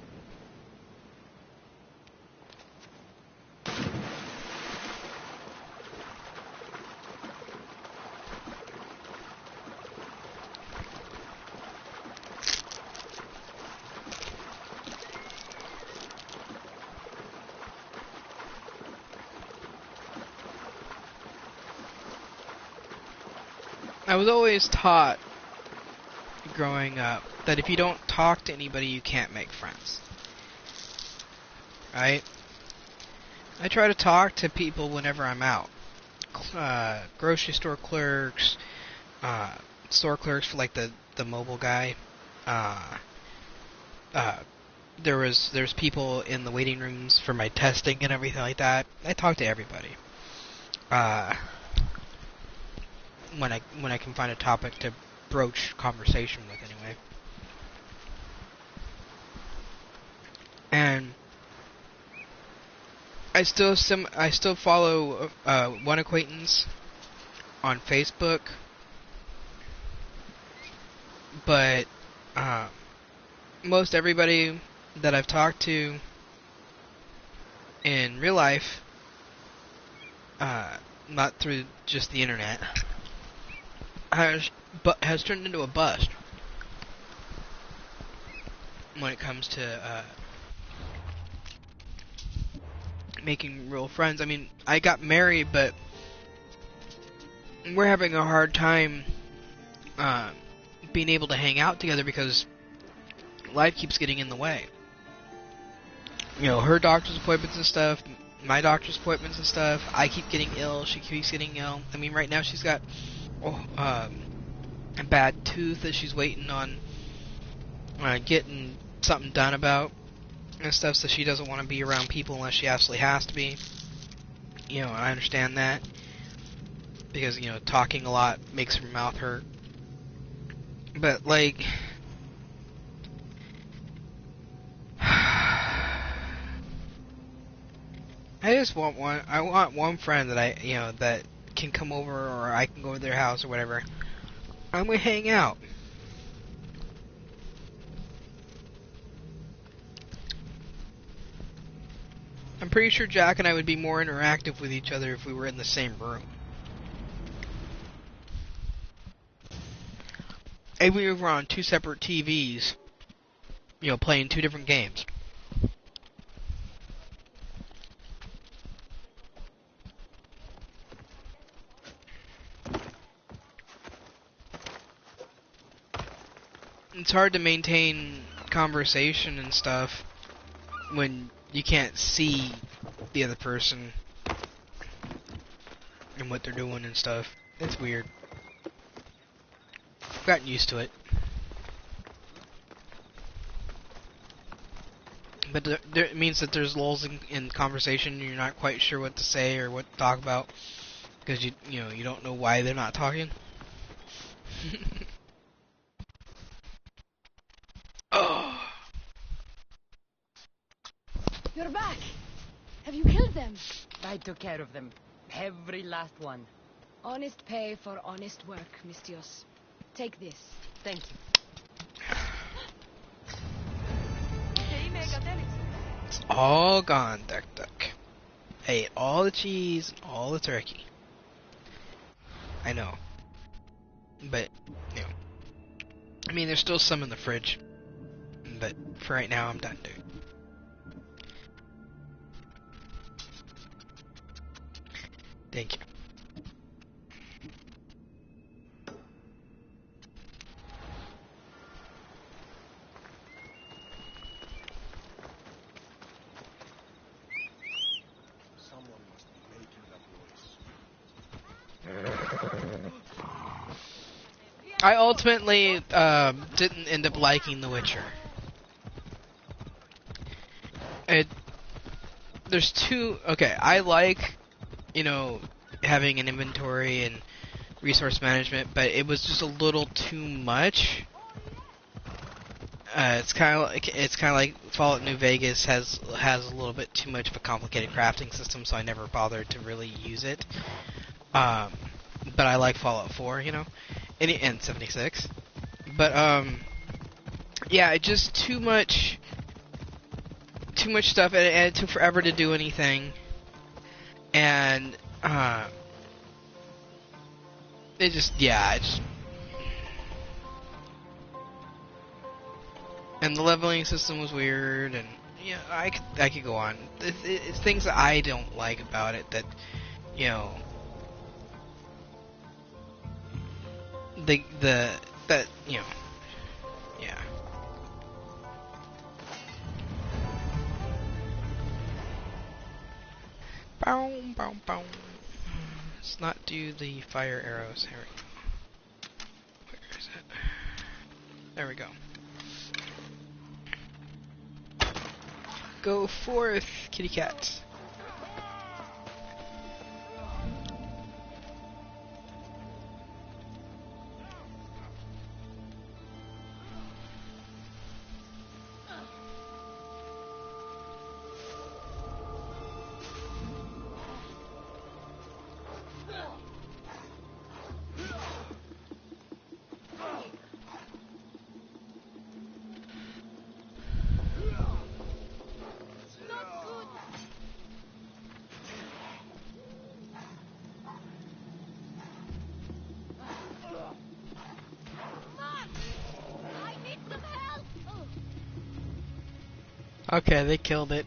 I was always taught growing up that if you don't talk to anybody, you can't make friends. Right? I try to talk to people whenever I'm out. Grocery store clerks, store clerks for like the mobile guy. There's people in the waiting rooms for my testing and everything like that. I talk to everybody. When I can find a topic to broach conversation with, anyway. And I still follow one acquaintance on Facebook, but most everybody that I've talked to in real life, not through just the internet, has turned into a bust when it comes to making real friends. I mean, I got married, but we're having a hard time being able to hang out together because life keeps getting in the way. You know, her doctor's appointments and stuff, my doctor's appointments and stuff. I keep getting ill, she keeps getting ill. I mean, right now she's got a bad tooth that she's waiting on getting something done about and stuff, so she doesn't want to be around people unless she absolutely has to be. You know, I understand that, because, you know, talking a lot makes her mouth hurt. But, like, I want one friend that that can come over, or I can go to their house or whatever, and we hang out. I'm pretty sure Jack and I would be more interactive with each other if we were in the same room. If we were on two separate TVs, you know, playing two different games. It's hard to maintain conversation and stuff when you can't see the other person and what they're doing and stuff. It's weird. I've gotten used to it. But it means that there's lulls in conversation and you're not quite sure what to say or what to talk about, because you don't know why they're not talking. Oh. You're back. Have you killed them? I took care of them. Every last one. Honest pay for honest work, Mistios. Take this. Thank you. It's all gone, Duck Duck. I ate all the cheese and all the turkey. I know. But, you know. I mean, there's still some in the fridge. But for right now, I'm done, dude. Thank you. Someone must be making that noise. I ultimately didn't end up liking The Witcher. There's two. Okay, I like, having an inventory and resource management, but it was just a little too much. It's kind of like Fallout New Vegas has a little bit too much of a complicated crafting system, so I never bothered to really use it. But I like Fallout 4, and 76. But yeah, it just too much stuff, and it took forever to do anything. And and the leveling system was weird, and I could go on. It's things that I don't like about it that, that, you know, yeah. Bow, bow, bow. Let's not do the fire arrows. Here we go. Where is it? There we go. Go forth, kitty cat. Okay, they killed it.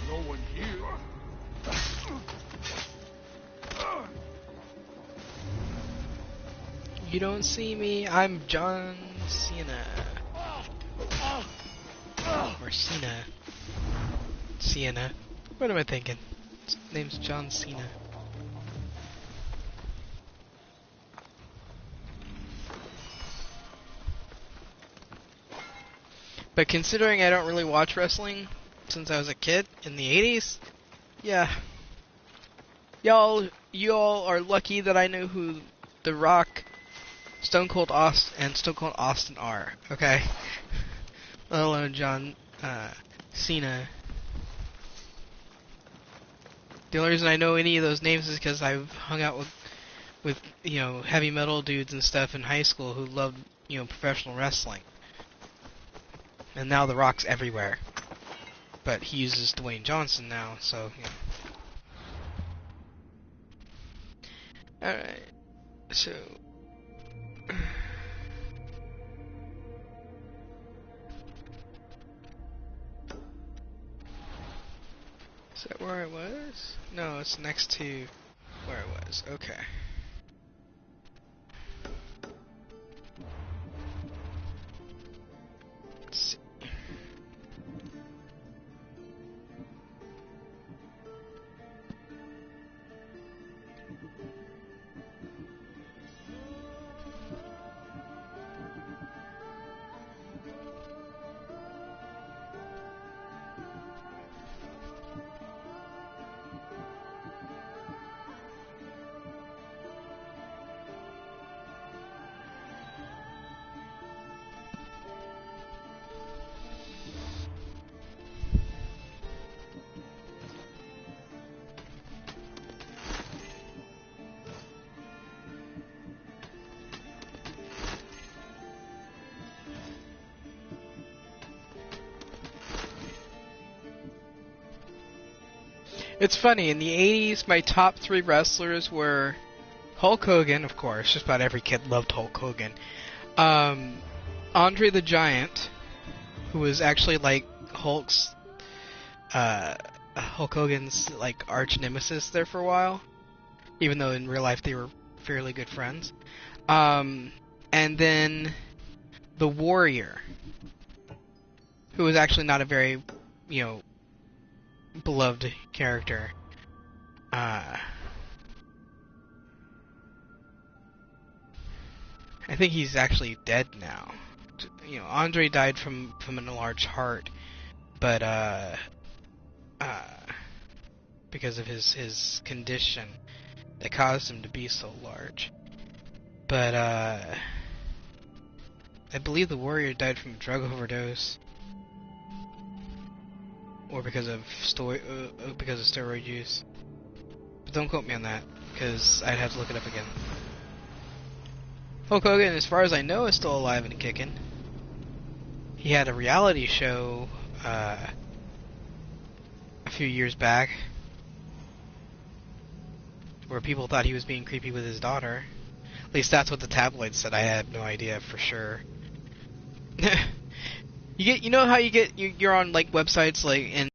No one here. You don't see me, I'm John Cena. Or Cena. Sienna. What am I thinking? His name's John Cena. But considering I don't really watch wrestling since I was a kid in the 80s, yeah. Y'all are lucky that I know who The Rock, Stone Cold Austin, and Stone Cold Austin are, okay? Let alone John Cena. The only reason I know any of those names is because I've hung out with you know, heavy metal dudes and stuff in high school who loved, you know, professional wrestling. And now The Rock's everywhere. But he uses Dwayne Johnson now, so, you know. Alright. So... Is that where I was? No, it's next to where I was. Okay. Let's see. It's funny, in the 80s, my top 3 wrestlers were Hulk Hogan, of course, just about every kid loved Hulk Hogan. Andre the Giant, who was actually like Hulk Hogan's like arch nemesis there for a while, even though in real life they were fairly good friends. And then the Warrior, who was actually not a very, you know, beloved character. I think he's actually dead now. You know, Andre died from an enlarged heart, but because of his condition that caused him to be so large. But I believe the Warrior died from a drug overdose. Or because of steroid use. But don't quote me on that, because I'd have to look it up again. Hulk Hogan, as far as I know, is still alive and kicking. He had a reality show a few years back, where people thought he was being creepy with his daughter. At least that's what the tabloids said. I had no idea for sure. You know how you're on like websites like and